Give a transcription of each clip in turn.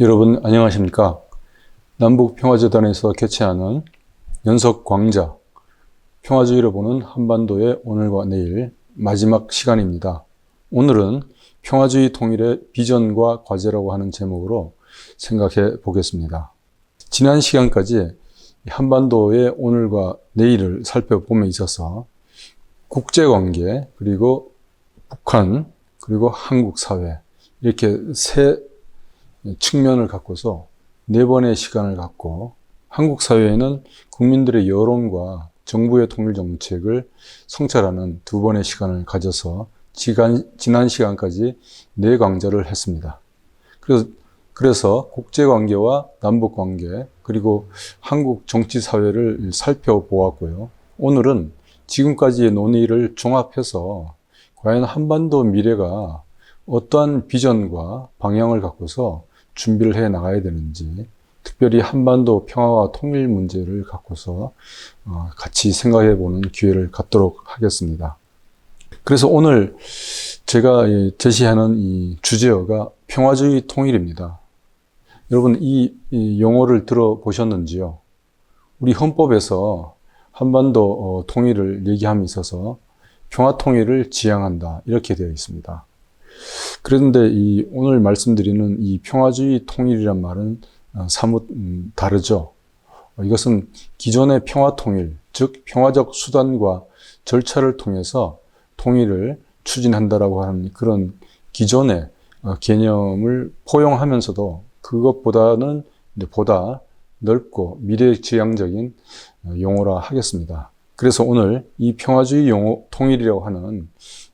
여러분 안녕하십니까? 남북평화재단에서 개최하는 연석광자, 평화주의를 보는 한반도의 오늘과 내일 마지막 시간입니다. 오늘은 평화주의 통일의 비전과 과제라고 하는 제목으로 생각해 보겠습니다. 지난 시간까지 한반도의 오늘과 내일을 살펴봄에 있어서 국제관계, 그리고 북한, 그리고 한국 사회, 이렇게 세 측면을 갖고서 네 번의 시간을 갖고 한국 사회에는 국민들의 여론과 정부의 통일 정책을 성찰하는 두 번의 시간을 가져서 지난 시간까지 네 강좌를 했습니다. 그래서 국제관계와 남북관계 그리고 한국 정치사회를 살펴보았고요. 오늘은 지금까지의 논의를 종합해서 과연 한반도 미래가 어떠한 비전과 방향을 갖고서 준비를 해 나가야 되는지, 특별히 한반도 평화와 통일 문제를 갖고서 같이 생각해 보는 기회를 갖도록 하겠습니다. 그래서 오늘 제가 제시하는 이 주제어가 평화주의 통일입니다. 여러분 이 용어를 들어보셨는지요? 우리 헌법에서 한반도 통일을 얘기함에 있어서 평화통일을 지향한다 이렇게 되어 있습니다. 그런데 오늘 말씀드리는 이 평화주의 통일이란 말은 사뭇 다르죠. 이것은 기존의 평화통일, 즉 평화적 수단과 절차를 통해서 통일을 추진한다라고 하는 그런 기존의 개념을 포용하면서도 그것보다는 보다 넓고 미래지향적인 용어라 하겠습니다. 그래서 오늘 이 평화주의 통일이라고 하는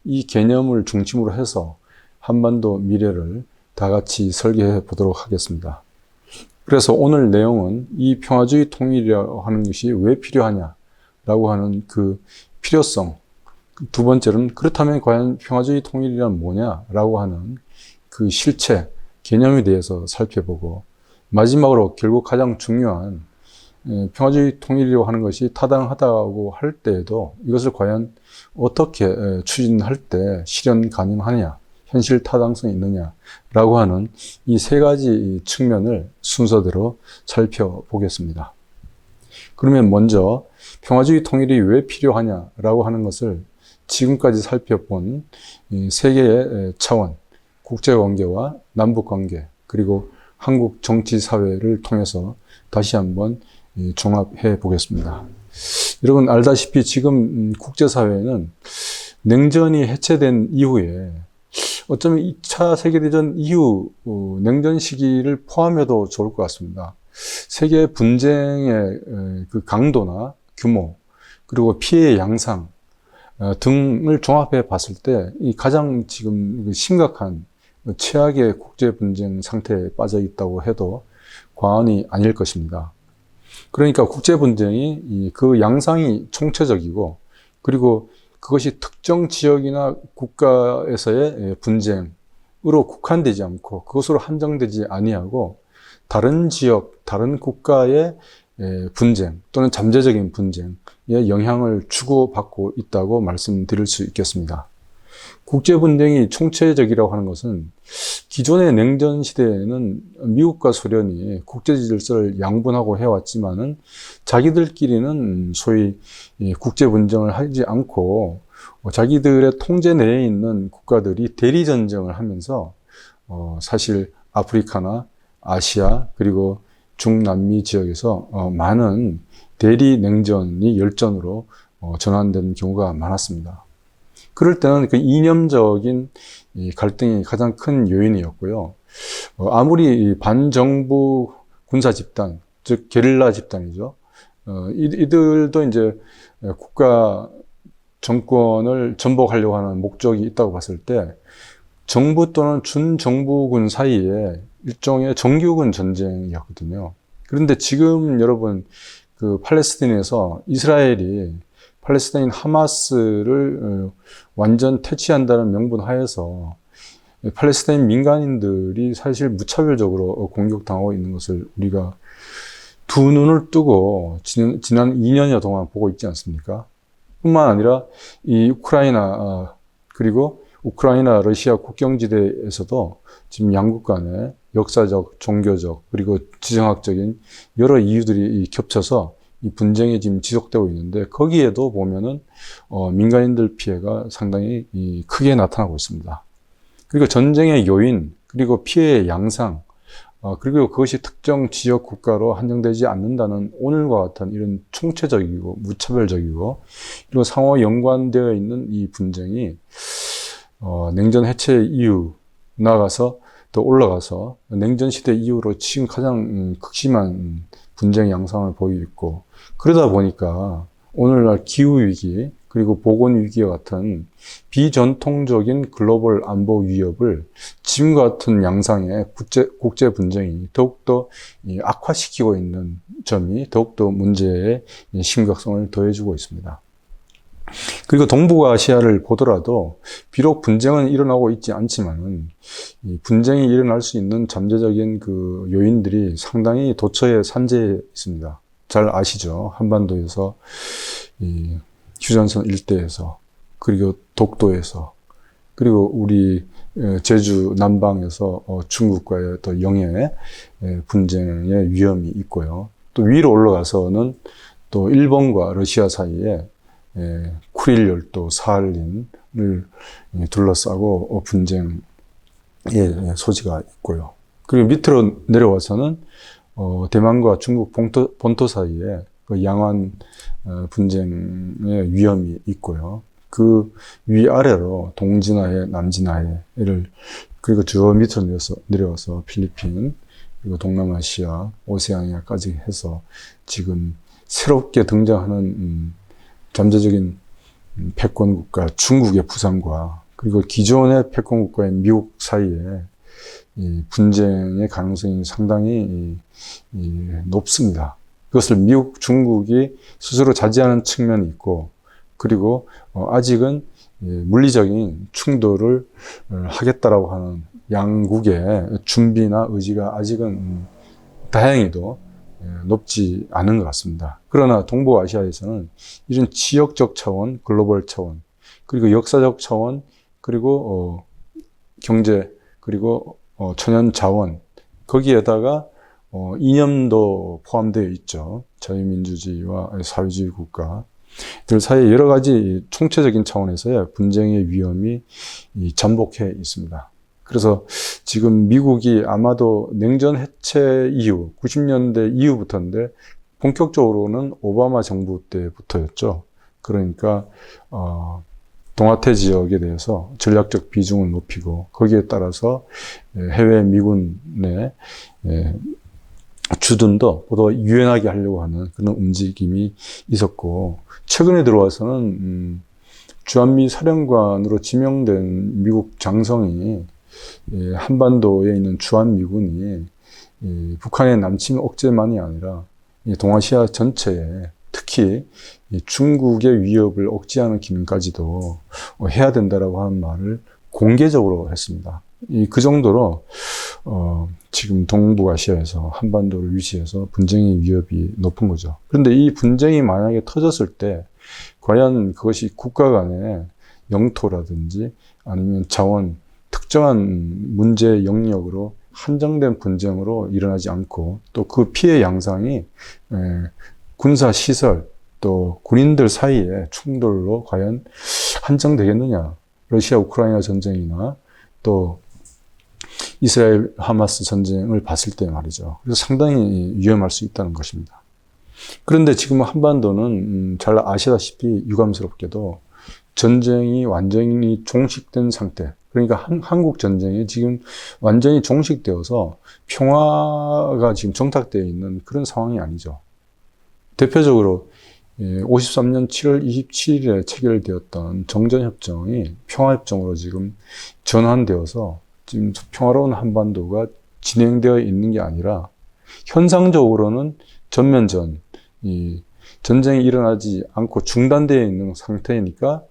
이 개념을 중심으로 해서 한반도 미래를 다 같이 설계해 보도록 하겠습니다. 그래서 오늘 내용은 이 평화주의 통일이라고 하는 것이 왜 필요하냐라고 하는 그 필요성, 두 번째는 그렇다면 과연 평화주의 통일이란 뭐냐라고 하는 그 실체, 개념에 대해서 살펴보고, 마지막으로 결국 가장 중요한 평화주의 통일이라고 하는 것이 타당하다고 할 때에도 이것을 과연 어떻게 추진할 때 실현 가능하냐, 현실 타당성이 있느냐라고 하는 이 세 가지 측면을 순서대로 살펴보겠습니다. 그러면 먼저 평화주의 통일이 왜 필요하냐라고 하는 것을 지금까지 살펴본 세 개의 차원, 국제관계와 남북관계, 그리고 한국 정치사회를 통해서 다시 한번 종합해 보겠습니다. 여러분 알다시피 지금 국제사회는 냉전이 해체된 이후에 어쩌면 2차 세계대전 이후 냉전 시기를 포함해도 좋을 것 같습니다. 세계 분쟁의 그 강도나 규모, 그리고 피해의 양상 등을 종합해 봤을 때 이 가장 지금 심각한 최악의 국제 분쟁 상태에 빠져 있다고 해도 과언이 아닐 것입니다. 그러니까 국제 분쟁이 그 양상이 총체적이고, 그리고 그것이 특정 지역이나 국가에서의 분쟁으로 국한되지 않고 그것으로 한정되지 아니하고 다른 지역, 다른 국가의 분쟁 또는 잠재적인 분쟁에 영향을 주고받고 있다고 말씀드릴 수 있겠습니다. 국제 분쟁이 총체적이라고 하는 것은 기존의 냉전 시대에는 미국과 소련이 국제 질서를 양분하고 해왔지만은 자기들끼리는 소위 국제 분쟁을 하지 않고 자기들의 통제 내에 있는 국가들이 대리 전쟁을 하면서 사실 아프리카나 아시아 그리고 중남미 지역에서 많은 대리 냉전이 열전으로 전환된 경우가 많았습니다. 그럴 때는 그 이념적인 갈등이 가장 큰 요인이었고요. 아무리 반정부 군사 집단, 즉 게릴라 집단이죠. 이들도 이제 국가 정권을 전복하려고 하는 목적이 있다고 봤을 때 정부 또는 준정부군 사이에 일종의 정규군 전쟁이었거든요. 그런데 지금 여러분 그 팔레스타인에서 이스라엘이 팔레스타인 하마스를 완전 퇴치한다는 명분 하에서 팔레스타인 민간인들이 사실 무차별적으로 공격당하고 있는 것을 우리가 두 눈을 뜨고 지난 2년여 동안 보고 있지 않습니까? 뿐만 아니라 이 우크라이나 그리고 우크라이나 러시아 국경지대에서도 지금 양국 간에 역사적, 종교적, 그리고 지정학적인 여러 이유들이 겹쳐서 이 분쟁이 지금 지속되고 있는데, 거기에도 보면은 민간인들 피해가 상당히 크게 나타나고 있습니다. 그리고 전쟁의 요인, 그리고 피해의 양상, 그리고 그것이 특정 지역 국가로 한정되지 않는다는 오늘과 같은 이런 총체적이고 무차별적이고 그리고 상호 연관되어 있는 이 분쟁이 냉전 해체 이후 나아가서 더 올라가서 냉전 시대 이후로 지금 가장 극심한 분쟁 양상을 보이고 있고, 그러다 보니까 오늘날 기후위기 그리고 보건위기와 같은 비전통적인 글로벌 안보 위협을 지금과 같은 양상의 국제 분쟁이 더욱더 악화시키고 있는 점이 더욱더 문제의 심각성을 더해주고 있습니다. 그리고 동북아시아를 보더라도 비록 분쟁은 일어나고 있지 않지만은 이 분쟁이 일어날 수 있는 잠재적인 그 요인들이 상당히 도처에 산재해 있습니다. 잘 아시죠? 한반도에서 이 휴전선 일대에서, 그리고 독도에서, 그리고 우리 제주 남방에서 중국과의 또 영해 분쟁의 위험이 있고요. 또 위로 올라가서는 또 일본과 러시아 사이에 쿠릴 열도 사할린을 둘러싸고 분쟁의 소지가 있고요. 그리고 밑으로 내려와서는 대만과 중국 본토 사이에 그 양안 분쟁의 위험이 있고요. 그 위아래로 동진아해, 남진아해를, 그리고 저 밑으로 내려와서 필리핀, 그리고 동남아시아, 오세아니아까지 해서 지금 새롭게 등장하는 잠재적인 패권 국가 중국의 부상과, 그리고 기존의 패권 국가인 미국 사이에 이 분쟁의 가능성이 상당히 높습니다. 그것을 미국, 중국이 스스로 자제하는 측면이 있고, 그리고 아직은 물리적인 충돌을 하겠다라고 하는 양국의 준비나 의지가 아직은 다행히도 높지 않은 것 같습니다. 그러나 동북아시아에서는 이런 지역적 차원, 글로벌 차원, 그리고 역사적 차원, 그리고 경제, 그리고 천연 자원, 거기에다가 이념도 포함되어 있죠. 자유민주주의와 사회주의 국가들 사이에 여러 가지 총체적인 차원에서의 분쟁의 위험이 잠복해 있습니다. 그래서 지금 미국이 아마도 냉전 해체 이후, 90년대 이후부터인데 본격적으로는 오바마 정부 때부터였죠. 그러니까 동아태 지역에 대해서 전략적 비중을 높이고, 거기에 따라서 해외 미군의 주둔도 보다 유연하게 하려고 하는 그런 움직임이 있었고, 최근에 들어와서는 주한미 사령관으로 지명된 미국 장성이 한반도에 있는 주한미군이 북한의 남침 억제만이 아니라 동아시아 전체에, 특히 중국의 위협을 억제하는 기능까지도 해야 된다라고 하는 말을 공개적으로 했습니다. 그 정도로 지금 동북아시아에서 한반도를 위시해서 분쟁의 위협이 높은 거죠. 그런데 이 분쟁이 만약에 터졌을 때 과연 그것이 국가 간의 영토라든지 아니면 자원, 특정한 문제 영역으로 한정된 분쟁으로 일어나지 않고, 또 그 피해 양상이 군사 시설, 또 군인들 사이의 충돌로 과연 한정되겠느냐. 러시아 우크라이나 전쟁이나 또 이스라엘 하마스 전쟁을 봤을 때 말이죠. 그래서 상당히 위험할 수 있다는 것입니다. 그런데 지금 한반도는 잘 아시다시피 유감스럽게도 전쟁이 완전히 종식된 상태, 그러니까 한국 전쟁이 지금 완전히 종식되어서 평화가 지금 정착되어 있는 그런 상황이 아니죠. 대표적으로 53년 7월 27일에 체결되었던 정전협정이 평화협정으로 지금 전환되어서 지금 평화로운 한반도가 진행되어 있는 게 아니라 현상적으로는 전면전, 전쟁이 일어나지 않고 중단되어 있는 상태이니까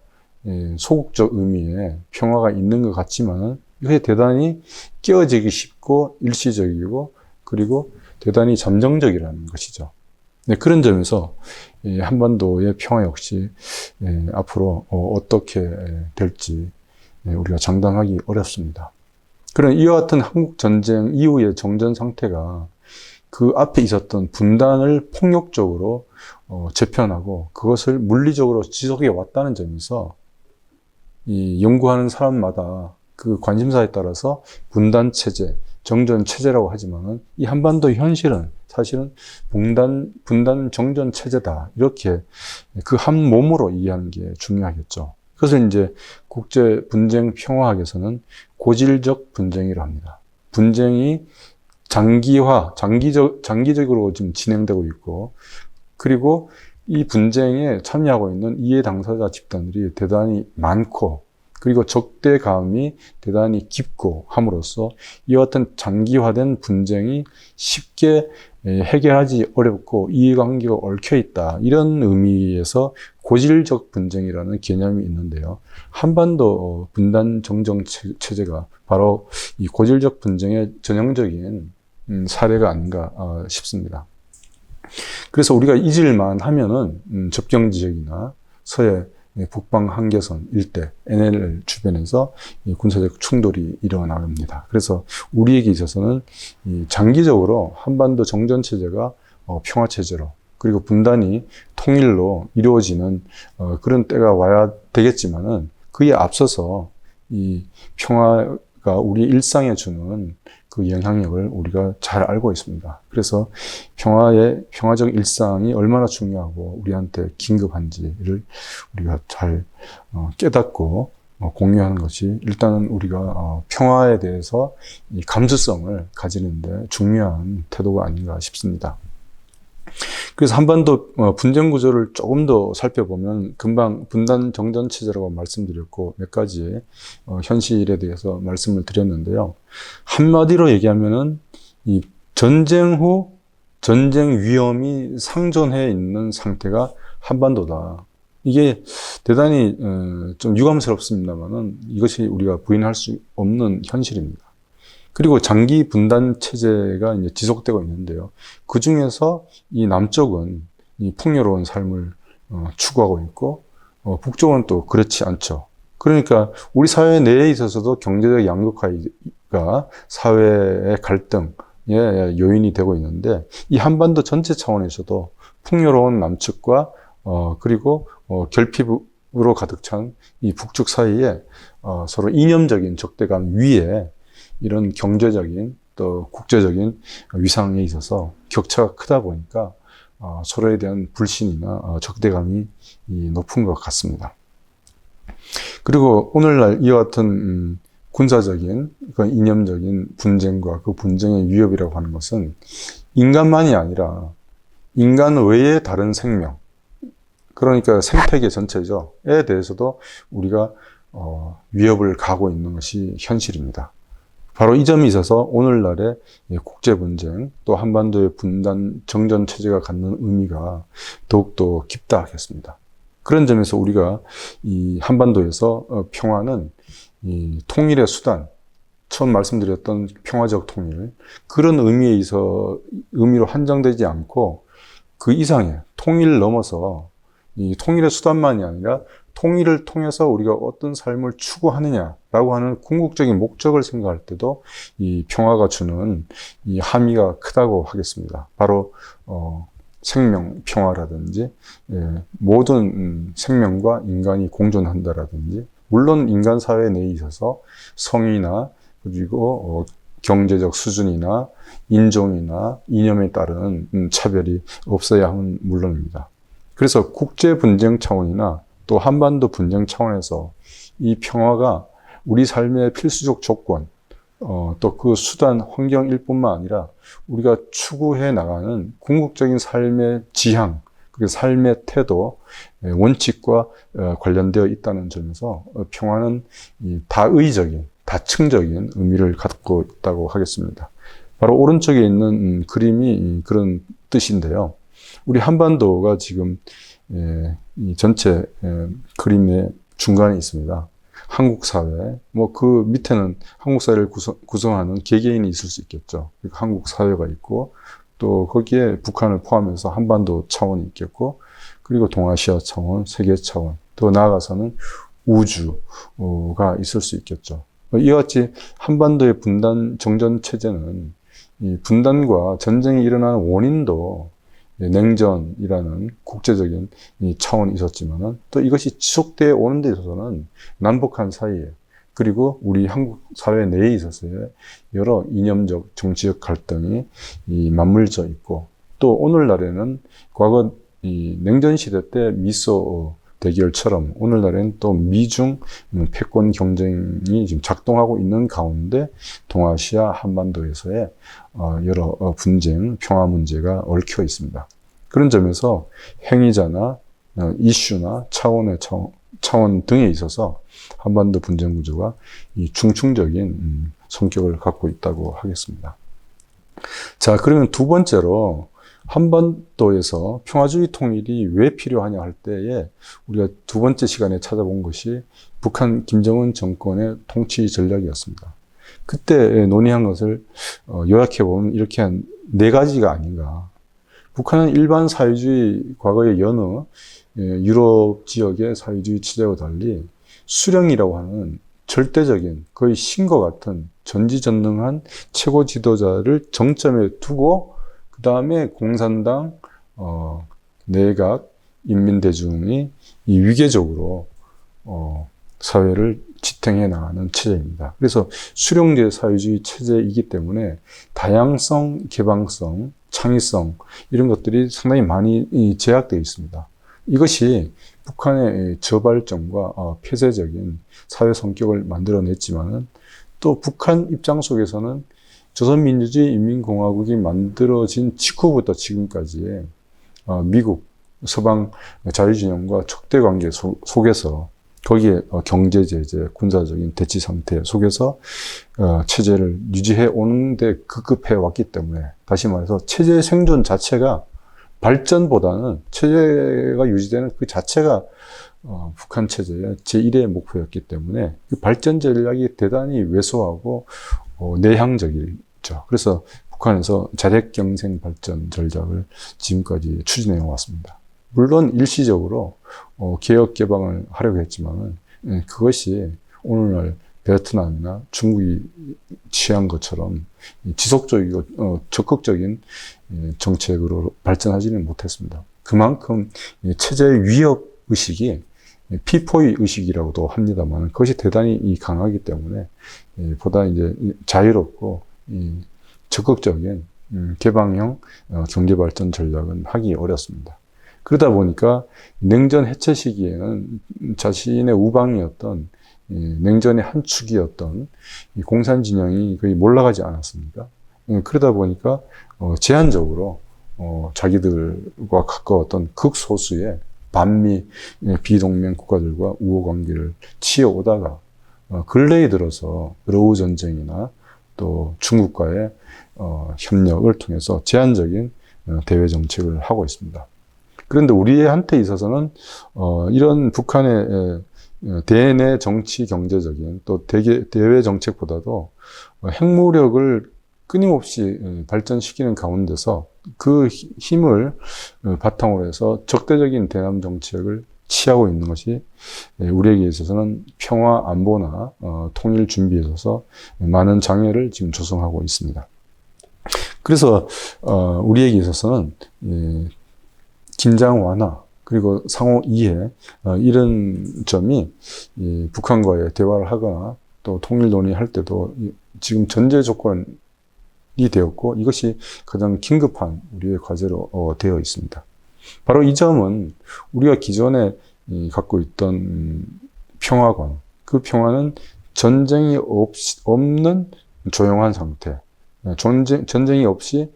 소극적 의미의 평화가 있는 것 같지만은 이게 대단히 깨어지기 쉽고 일시적이고, 그리고 대단히 잠정적이라는 것이죠. 네, 그런 점에서 한반도의 평화 역시 앞으로 어떻게 될지 우리가 장담하기 어렵습니다. 그런 이와 같은 한국 전쟁 이후의 정전 상태가 그 앞에 있었던 분단을 폭력적으로 재편하고 그것을 물리적으로 지속해 왔다는 점에서 이 연구하는 사람마다 그 관심사에 따라서 분단 체제, 정전 체제라고 하지만은 이 한반도 현실은 사실은 분단 정전 체제다. 이렇게 그 한 몸으로 이해하는 게 중요하겠죠. 그것을 이제 국제 분쟁 평화학에서는 고질적 분쟁이라고 합니다. 분쟁이 장기적으로 지금 진행되고 있고, 그리고 이 분쟁에 참여하고 있는 이해 당사자 집단들이 대단히 많고, 그리고 적대감이 대단히 깊고 함으로써 이와 같은 장기화된 분쟁이 쉽게 해결하기 어렵고 이해관계가 얽혀있다. 이런 의미에서 고질적 분쟁이라는 개념이 있는데요. 한반도 분단 정정 체제가 바로 이 고질적 분쟁의 전형적인 사례가 아닌가 싶습니다. 그래서 우리가 잊을만 하면은 접경 지역이나 서해 북방 한계선 일대, NL 주변에서 군사적 충돌이 일어납니다. 그래서 우리에게 있어서는 장기적으로 한반도 정전 체제가 평화 체제로, 그리고 분단이 통일로 이루어지는 그런 때가 와야 되겠지만은 그에 앞서서 이 평화가 우리 일상에 주는 그 영향력을 우리가 잘 알고 있습니다. 그래서 평화적 일상이 얼마나 중요하고 우리한테 긴급한지를 우리가 잘 깨닫고 공유하는 것이 일단은 우리가 평화에 대해서 이 감수성을 가지는데 중요한 태도가 아닌가 싶습니다. 그래서 한반도 분쟁 구조를 조금 더 살펴보면 금방 분단 정전 체제라고 말씀드렸고 몇 가지 현실에 대해서 말씀을 드렸는데요. 한마디로 얘기하면은 이 전쟁 후 전쟁 위험이 상존해 있는 상태가 한반도다. 이게 대단히 좀 유감스럽습니다만은 이것이 우리가 부인할 수 없는 현실입니다. 그리고 장기 분단 체제가 이제 지속되고 있는데요. 그 중에서 이 남쪽은 이 풍요로운 삶을 추구하고 있고, 북쪽은 또 그렇지 않죠. 그러니까 우리 사회 내에 있어서도 경제적 양극화가 사회의 갈등의 요인이 되고 있는데, 이 한반도 전체 차원에서도 풍요로운 남측과 그리고 결핍으로 가득 찬 이 북측 사이에 서로 이념적인 적대감 위에 이런 경제적인 또 국제적인 위상에 있어서 격차가 크다 보니까 서로에 대한 불신이나 적대감이 높은 것 같습니다. 그리고 오늘날 이와 같은 군사적인 이념적인 분쟁과 그 분쟁의 위협이라고 하는 것은 인간만이 아니라 인간 외의 다른 생명, 그러니까 생태계 전체에 대해서도 우리가 위협을 가하고 있는 것이 현실입니다. 바로 이 점이 있어서 오늘날의 국제분쟁 또 한반도의 분단 정전 체제가 갖는 의미가 더욱더 깊다 하겠습니다. 그런 점에서 우리가 이 한반도에서 평화는 이 통일의 수단, 처음 말씀드렸던 평화적 통일, 그런 의미로 한정되지 않고 그 이상의 통일을 넘어서 이 통일의 수단만이 아니라 통일을 통해서 우리가 어떤 삶을 추구하느냐라고 하는 궁극적인 목적을 생각할 때도 이 평화가 주는 이 함의가 크다고 하겠습니다. 바로 생명 평화라든지 모든 생명과 인간이 공존한다라든지, 물론 인간 사회 내에 있어서 성이나 그리고 경제적 수준이나 인종이나 이념에 따른 차별이 없어야 하는 물론입니다. 그래서 국제 분쟁 차원이나 또 한반도 분쟁 차원에서 이 평화가 우리 삶의 필수적 조건, 또 그 수단, 환경일 뿐만 아니라 우리가 추구해 나가는 궁극적인 삶의 지향, 그 삶의 태도, 원칙과 관련되어 있다는 점에서 평화는 다의적인, 다층적인 의미를 갖고 있다고 하겠습니다. 바로 오른쪽에 있는 그림이 그런 뜻인데요. 우리 한반도가 지금 이 전체 그림의 중간에 있습니다. 한국 사회, 그 밑에는 한국 사회를 구성하는 개개인이 있을 수 있겠죠. 한국 사회가 있고, 또 거기에 북한을 포함해서 한반도 차원이 있겠고, 그리고 동아시아 차원, 세계 차원, 더 나아가서는 우주가 있을 수 있겠죠. 이와 같이 한반도의 분단 정전 체제는 이 분단과 전쟁이 일어나는 원인도 냉전이라는 국제적인 이 차원이 있었지만은 또 이것이 지속되어 오는 데 있어서는 남북한 사이에 그리고 우리 한국 사회 내에 있어서의 여러 이념적 정치적 갈등이 이 맞물려 있고 또 오늘날에는 과거 이 냉전 시대 때 미소 대결처럼 오늘날에는 또 미중 패권 경쟁이 지금 작동하고 있는 가운데 동아시아 한반도에서의 여러 분쟁, 평화 문제가 얽혀 있습니다. 그런 점에서 행위자나 이슈나 차원 등에 있어서 한반도 분쟁 구조가 이 중층적인 성격을 갖고 있다고 하겠습니다. 자, 그러면 두 번째로 한반도에서 평화주의 통일이 왜 필요하냐 할 때에 우리가 두 번째 시간에 찾아본 것이 북한 김정은 정권의 통치 전략이었습니다. 그때 논의한 것을 요약해보면 이렇게 한 네 가지가 아닌가. 북한은 일반 사회주의 과거의 여느 유럽 지역의 사회주의 체제와 달리 수령이라고 하는 절대적인 거의 신과 같은 전지전능한 최고 지도자를 정점에 두고 그 다음에 공산당, 내각, 인민대중이 이 위계적으로 사회를 지탱해 나가는 체제입니다. 그래서 수령제 사회주의 체제이기 때문에 다양성, 개방성, 창의성 이런 것들이 상당히 많이 제약되어 있습니다. 이것이 북한의 저발전과 폐쇄적인 사회 성격을 만들어냈지만은 또 북한 입장 속에서는 조선민주주의 인민공화국이 만들어진 직후부터 지금까지의 미국, 서방 자유진영과 척대관계 속에서 거기에 경제 제재, 군사적인 대치 상태 속에서 체제를 유지해 오는데 급급해 왔기 때문에 다시 말해서 체제 생존 자체가 발전보다는 체제가 유지되는 그 자체가 북한 체제의 제1의 목표였기 때문에 그 발전 전략이 대단히 왜소하고 내향적이죠. 그래서 북한에서 자력 경생 발전 전략을 지금까지 추진해 왔습니다. 물론 일시적으로 개혁 개방을 하려고 했지만은 그것이 오늘날 베트남이나 중국이 취한 것처럼 지속적이고 적극적인 정책으로 발전하지는 못했습니다. 그만큼 체제의 위협 의식이 피포의 의식이라고도 합니다만 그것이 대단히 강하기 때문에 보다 이제 자유롭고 적극적인 개방형 경제 발전 전략은 하기 어렵습니다. 그러다 보니까 냉전 해체 시기에는 자신의 우방이었던 냉전의 한 축이었던 공산 진영이 거의 몰락하지 않았습니까? 그러다 보니까 제한적으로 자기들과 가까웠던 극소수의 반미 비동맹 국가들과 우호 관계를 치어오다가 근래에 들어서 러우 전쟁이나 또 중국과의 협력을 통해서 제한적인 대외 정책을 하고 있습니다. 그런데 우리한테 있어서는 이런 북한의 대내 정치 경제적인 또 대외 정책보다도 핵무력을 끊임없이 발전시키는 가운데서 그 힘을 바탕으로 해서 적대적인 대남 정책을 취하고 있는 것이 우리에게 있어서는 평화 안보나 통일 준비에 있어서 많은 장애를 지금 조성하고 있습니다. 그래서 우리에게 있어서는 긴장 완화 그리고 상호 이해 이런 점이 북한과의 대화를 하거나 또 통일 논의할 때도 지금 전제 조건이 되었고 이것이 가장 긴급한 우리의 과제로 되어 있습니다. 바로 이 점은 우리가 기존에 갖고 있던 평화관, 그 평화는 전쟁이 없는 조용한 상태, 전쟁이 없이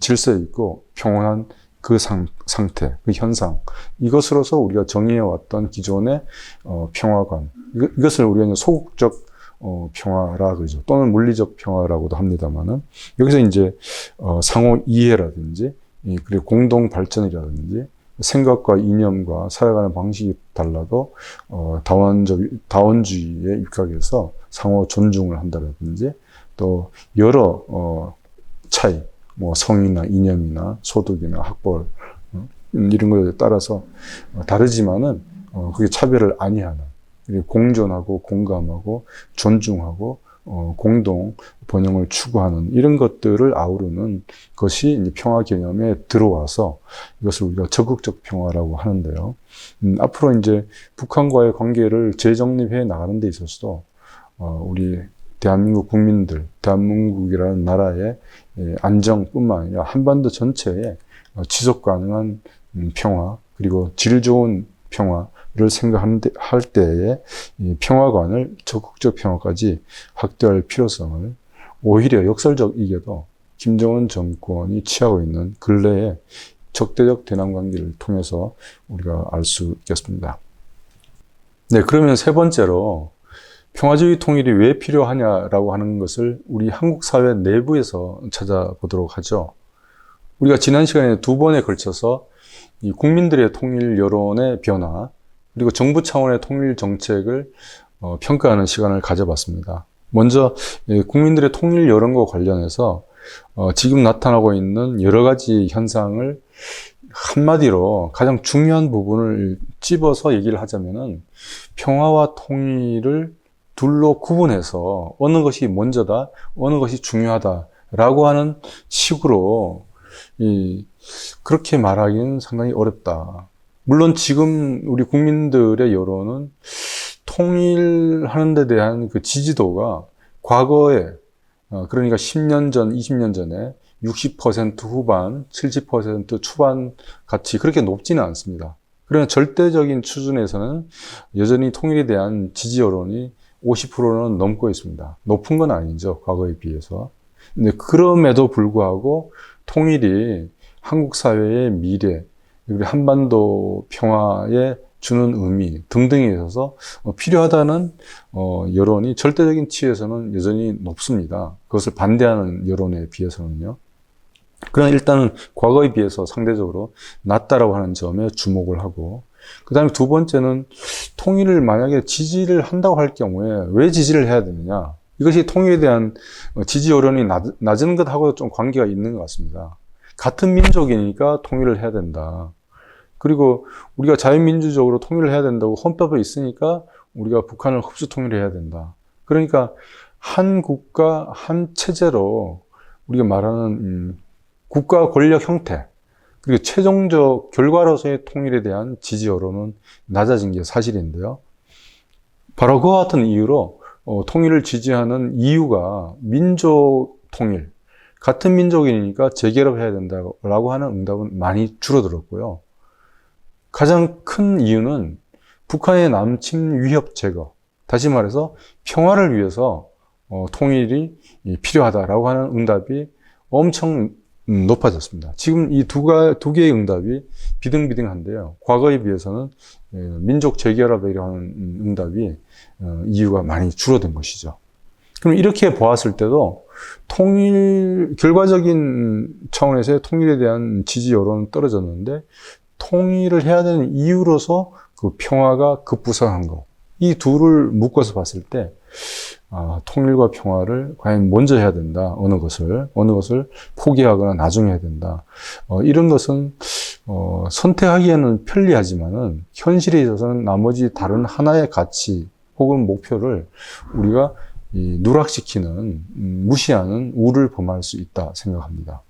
질서 있고 평온한 그 상태, 그 현상, 이것으로서 우리가 정의해왔던 기존의 평화관, 이것을 우리가 소극적 평화라 그러죠. 또는 물리적 평화라고도 합니다만은 여기서 이제 상호 이해라든지 그리고 공동 발전이라든지 생각과 이념과 살아가는 방식이 달라도 다원주의에 입각해서 상호 존중을 한다든지 또 여러 차이, 뭐 성이나 이념이나 소득이나 학벌 이런 것에 따라서 다르지만은 그게 차별을 아니하는 공존하고 공감하고 존중하고 공동 번영을 추구하는 이런 것들을 아우르는 것이 이제 평화 개념에 들어와서 이것을 우리가 적극적 평화라고 하는데요. 앞으로 이제 북한과의 관계를 재정립해 나가는 데 있어서도 우리 대한민국 국민들, 대한민국이라는 나라의 안정뿐만 아니라 한반도 전체에 지속 가능한 평화, 그리고 질 좋은 평화를 생각할 때에 이 평화관을 적극적 평화까지 확대할 필요성을 오히려 역설적이게도 김정은 정권이 취하고 있는 근래의 적대적 대남 관계를 통해서 우리가 알 수 있겠습니다. 네, 그러면 세 번째로 평화주의 통일이 왜 필요하냐라고 하는 것을 우리 한국 사회 내부에서 찾아보도록 하죠. 우리가 지난 시간에 두 번에 걸쳐서 이 국민들의 통일 여론의 변화, 그리고 정부 차원의 통일 정책을 평가하는 시간을 가져봤습니다. 먼저 국민들의 통일 여론과 관련해서 지금 나타나고 있는 여러 가지 현상을 한마디로 가장 중요한 부분을 찝어서 얘기를 하자면은 평화와 통일을 둘로 구분해서 어느 것이 먼저다, 어느 것이 중요하다라고 하는 식으로 그렇게 말하기는 상당히 어렵다. 물론 지금 우리 국민들의 여론은 통일하는 데 대한 그 지지도가 과거에 그러니까 10년 전, 20년 전에 60% 후반, 70% 초반 같이 그렇게 높지는 않습니다. 그러나 절대적인 수준에서는 여전히 통일에 대한 지지 여론이 50%는 넘고 있습니다. 높은 건 아니죠, 과거에 비해서. 근데 그럼에도 불구하고 통일이 한국 사회의 미래, 그리고 한반도 평화에 주는 의미 등등에 있어서 필요하다는 여론이 절대적인 치에서는 여전히 높습니다. 그것을 반대하는 여론에 비해서는요. 그러나 일단은 과거에 비해서 상대적으로 낮다라고 하는 점에 주목을 하고, 그 다음에 두 번째는 통일을 만약에 지지를 한다고 할 경우에 왜 지지를 해야 되느냐. 이것이 통일에 대한 지지 여론이 낮은 것하고 좀 관계가 있는 것 같습니다. 같은 민족이니까 통일을 해야 된다. 그리고 우리가 자유민주적으로 통일을 해야 된다고 헌법에 있으니까 우리가 북한을 흡수 통일해야 된다. 그러니까 한 국가, 한 체제로 우리가 말하는 국가 권력 형태, 그리고 최종적 결과로서의 통일에 대한 지지 여론은 낮아진 게 사실인데요. 바로 그와 같은 이유로 통일을 지지하는 이유가 민족 통일, 같은 민족이니까 재결합해야 된다고 하는 응답은 많이 줄어들었고요. 가장 큰 이유는 북한의 남침 위협 제거, 다시 말해서 평화를 위해서 통일이 필요하다라고 하는 응답이 엄청 높아졌습니다. 지금 이 두 개의 응답이 비등비등한데요. 과거에 비해서는 민족 재결합이라는 응답이 이유가 많이 줄어든 것이죠. 그럼 이렇게 보았을 때도 결과적인 차원에서의 통일에 대한 지지 여론은 떨어졌는데 통일을 해야 되는 이유로서 그 평화가 급부상한 거. 이 둘을 묶어서 봤을 때 통일과 평화를 과연 먼저 해야 된다. 어느 것을 포기하거나 나중에 해야 된다. 이런 것은 선택하기에는 편리하지만은 현실에 있어서는 나머지 다른 하나의 가치 혹은 목표를 우리가 누락시키는, 무시하는 우를 범할 수 있다 생각합니다.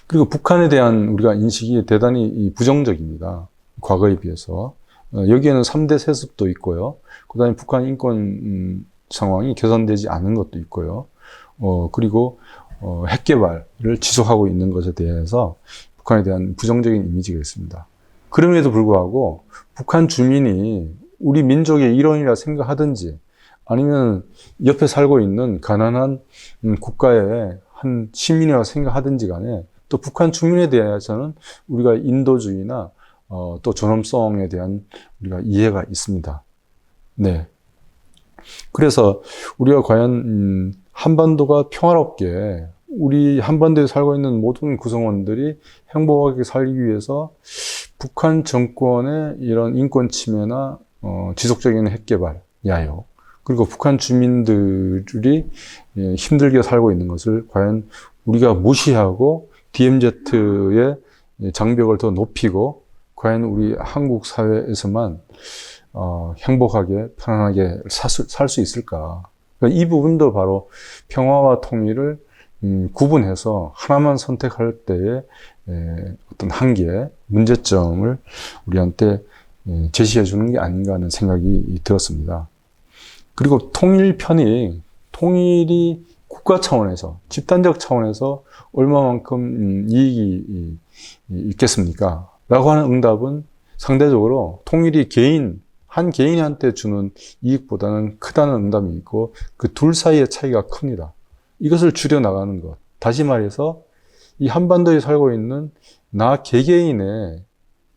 그리고 북한에 대한 우리가 인식이 대단히 부정적입니다. 과거에 비해서. 여기에는 3대 세습도 있고요. 그 다음에 북한 인권 상황이 개선되지 않은 것도 있고요. 그리고 핵 개발을 지속하고 있는 것에 대해서 북한에 대한 부정적인 이미지가 있습니다. 그럼에도 불구하고 북한 주민이 우리 민족의 일원이라 생각하든지 아니면 옆에 살고 있는 가난한 국가의 한 시민이라고 생각하든지 간에 또 북한 주민에 대해서는 우리가 인도주의나 또 존엄성에 대한 우리가 이해가 있습니다. 네. 그래서 우리가 과연 한반도가 평화롭게 우리 한반도에 살고 있는 모든 구성원들이 행복하게 살기 위해서 북한 정권의 이런 인권 침해나 지속적인 핵 개발, 야요, 그리고 북한 주민들이 힘들게 살고 있는 것을 과연 우리가 무시하고 DMZ의 장벽을 더 높이고 과연 우리 한국 사회에서만 행복하게 편안하게 살 수 있을까? 그러니까 이 부분도 바로 평화와 통일을 구분해서 하나만 선택할 때의 어떤 한계, 문제점을 우리한테 제시해 주는 게 아닌가 하는 생각이 들었습니다. 그리고 통일이 국가 차원에서, 집단적 차원에서 얼마만큼 이익이 있겠습니까? 라고 하는 응답은 상대적으로 통일이 한 개인한테 주는 이익보다는 크다는 응답이 있고 그 둘 사이의 차이가 큽니다. 이것을 줄여나가는 것. 다시 말해서 이 한반도에 살고 있는 나 개개인의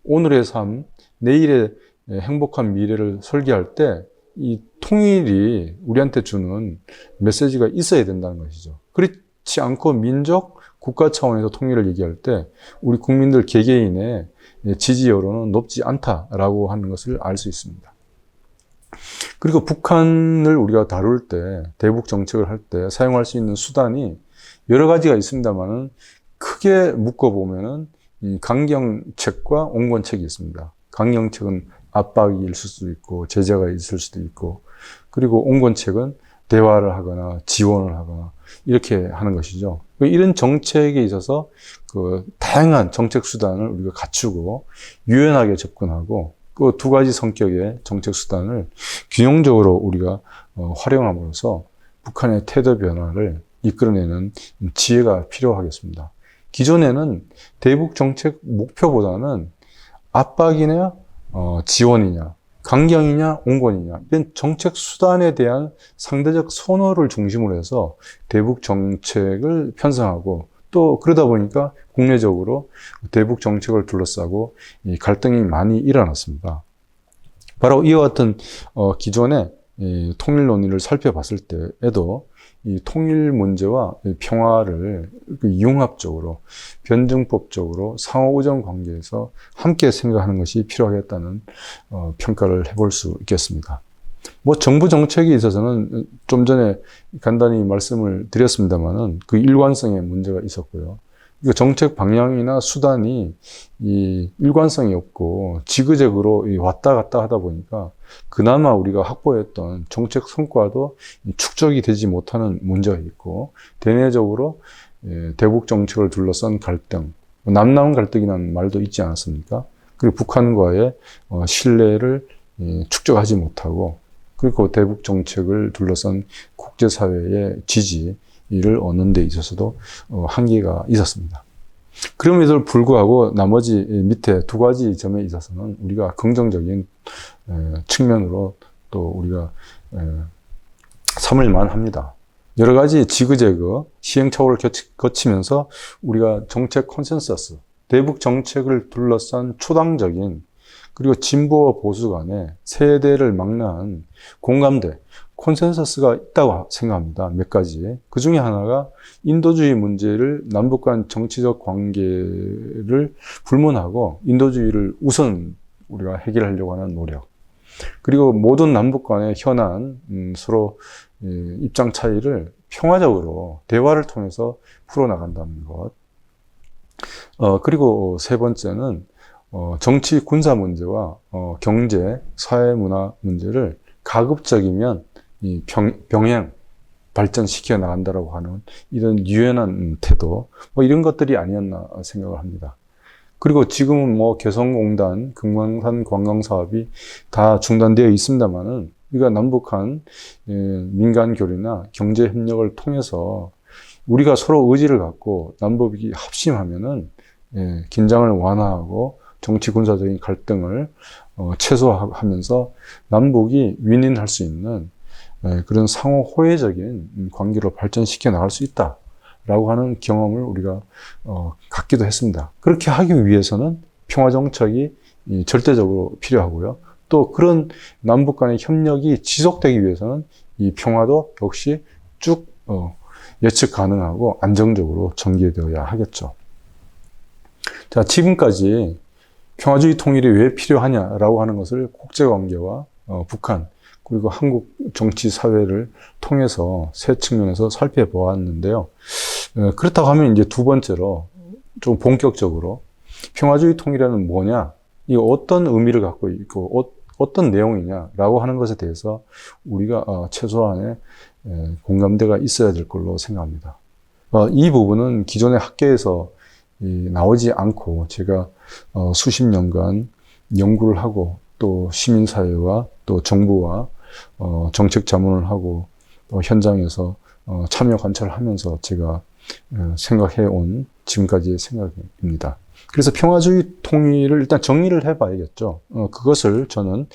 오늘의 삶, 내일의 행복한 미래를 설계할 때 이 통일이 우리한테 주는 메시지가 있어야 된다는 것이죠. 그렇지 않고 민족, 국가 차원에서 통일을 얘기할 때 우리 국민들 개개인의 지지 여론은 높지 않다라고 하는 것을 알 수 있습니다. 그리고 북한을 우리가 다룰 때, 대북 정책을 할 때 사용할 수 있는 수단이 여러 가지가 있습니다만은 크게 묶어보면은 강경책과 온건책이 있습니다. 강경책은 압박이 있을 수도 있고 제재가 있을 수도 있고, 그리고 온건책은 대화를 하거나 지원을 하거나 이렇게 하는 것이죠. 이런 정책에 있어서 그 다양한 정책 수단을 우리가 갖추고 유연하게 접근하고 그 두 가지 성격의 정책 수단을 균형적으로 우리가 활용함으로써 북한의 태도 변화를 이끌어내는 지혜가 필요하겠습니다. 기존에는 대북 정책 목표보다는 압박이냐, 지원이냐, 강경이냐, 온건이냐, 이런 정책 수단에 대한 상대적 선호를 중심으로 해서 대북 정책을 편성하고 또 그러다 보니까 국내적으로 대북 정책을 둘러싸고 이 갈등이 많이 일어났습니다. 바로 이와 같은 기존의 통일 논의를 살펴봤을 때에도 이 통일 문제와 평화를 융합적으로, 변증법적으로 상호 의존 관계에서 함께 생각하는 것이 필요하겠다는 평가를 해볼 수 있겠습니다. 정부 정책에 있어서는 좀 전에 간단히 말씀을 드렸습니다만은 그 일관성에 문제가 있었고요. 이거 정책 방향이나 수단이 이 일관성이 없고 지그재그로 왔다 갔다 하다 보니까 그나마 우리가 확보했던 정책 성과도 축적이 되지 못하는 문제가 있고, 대내적으로 대북 정책을 둘러싼 갈등, 남남 갈등이라는 말도 있지 않았습니까? 그리고 북한과의 신뢰를 축적하지 못하고, 그리고 대북 정책을 둘러싼 국제사회의 지지를 얻는 데 있어서도 한계가 있었습니다. 그럼에도 불구하고 나머지 밑에 두 가지 점에 있어서는 우리가 긍정적인 측면으로 또 우리가 삼을만 합니다. 여러 가지 지그재그 시행착오를 거치면서 우리가 정책 컨센서스, 대북 정책을 둘러싼 초당적인, 그리고 진보와 보수 간의 세대를 막론한 공감대, 콘센서스가 있다고 생각합니다. 몇 가지. 그 중에 하나가 인도주의 문제를, 남북 간 정치적 관계를 불문하고 인도주의를 우선 우리가 해결하려고 하는 노력. 그리고 모든 남북 간의 현안, 서로 입장 차이를 평화적으로 대화를 통해서 풀어나간다는 것. 그리고 세 번째는 정치 군사 문제와 경제, 사회 문화 문제를 가급적이면 이 병행, 발전시켜 나간다라고 하는 이런 유연한 태도, 이런 것들이 아니었나 생각을 합니다. 그리고 지금은 개성공단, 금강산 관광 사업이 다 중단되어 있습니다만은 우리가 남북한 민간 교류나 경제 협력을 통해서 우리가 서로 의지를 갖고 남북이 합심하면은 긴장을 완화하고 정치 군사적인 갈등을 최소화하면서 남북이 윈윈할 수 있는 그런 상호 호혜적인 관계로 발전시켜 나갈 수 있다라고 하는 경험을 우리가 갖기도 했습니다. 그렇게 하기 위해서는 평화 정책이 절대적으로 필요하고요. 또 그런 남북 간의 협력이 지속되기 위해서는 이 평화도 역시 쭉 예측 가능하고 안정적으로 전개되어야 하겠죠. 자, 지금까지 평화주의 통일이 왜 필요하냐라고 하는 것을 국제관계와 북한, 그리고 한국 정치 사회를 통해서 세 측면에서 살펴보았는데요. 그렇다고 하면 이제 두 번째로 좀 본격적으로 평화주의 통일이란 뭐냐, 이 어떤 의미를 갖고 있고 어떤 내용이냐라고 하는 것에 대해서 우리가 최소한의 공감대가 있어야 될 걸로 생각합니다. 이 부분은 기존의 학계에서 나오지 않고 제가 수십 년간 연구를 하고 또 시민사회와 또 정부와 정책 자문을 하고 또 현장에서 참여 관찰을 하면서 제가 생각해 온 지금까지의 생각입니다. 그래서 평화주의 통일을 일단 정리를 해봐야겠죠. 그것을 저는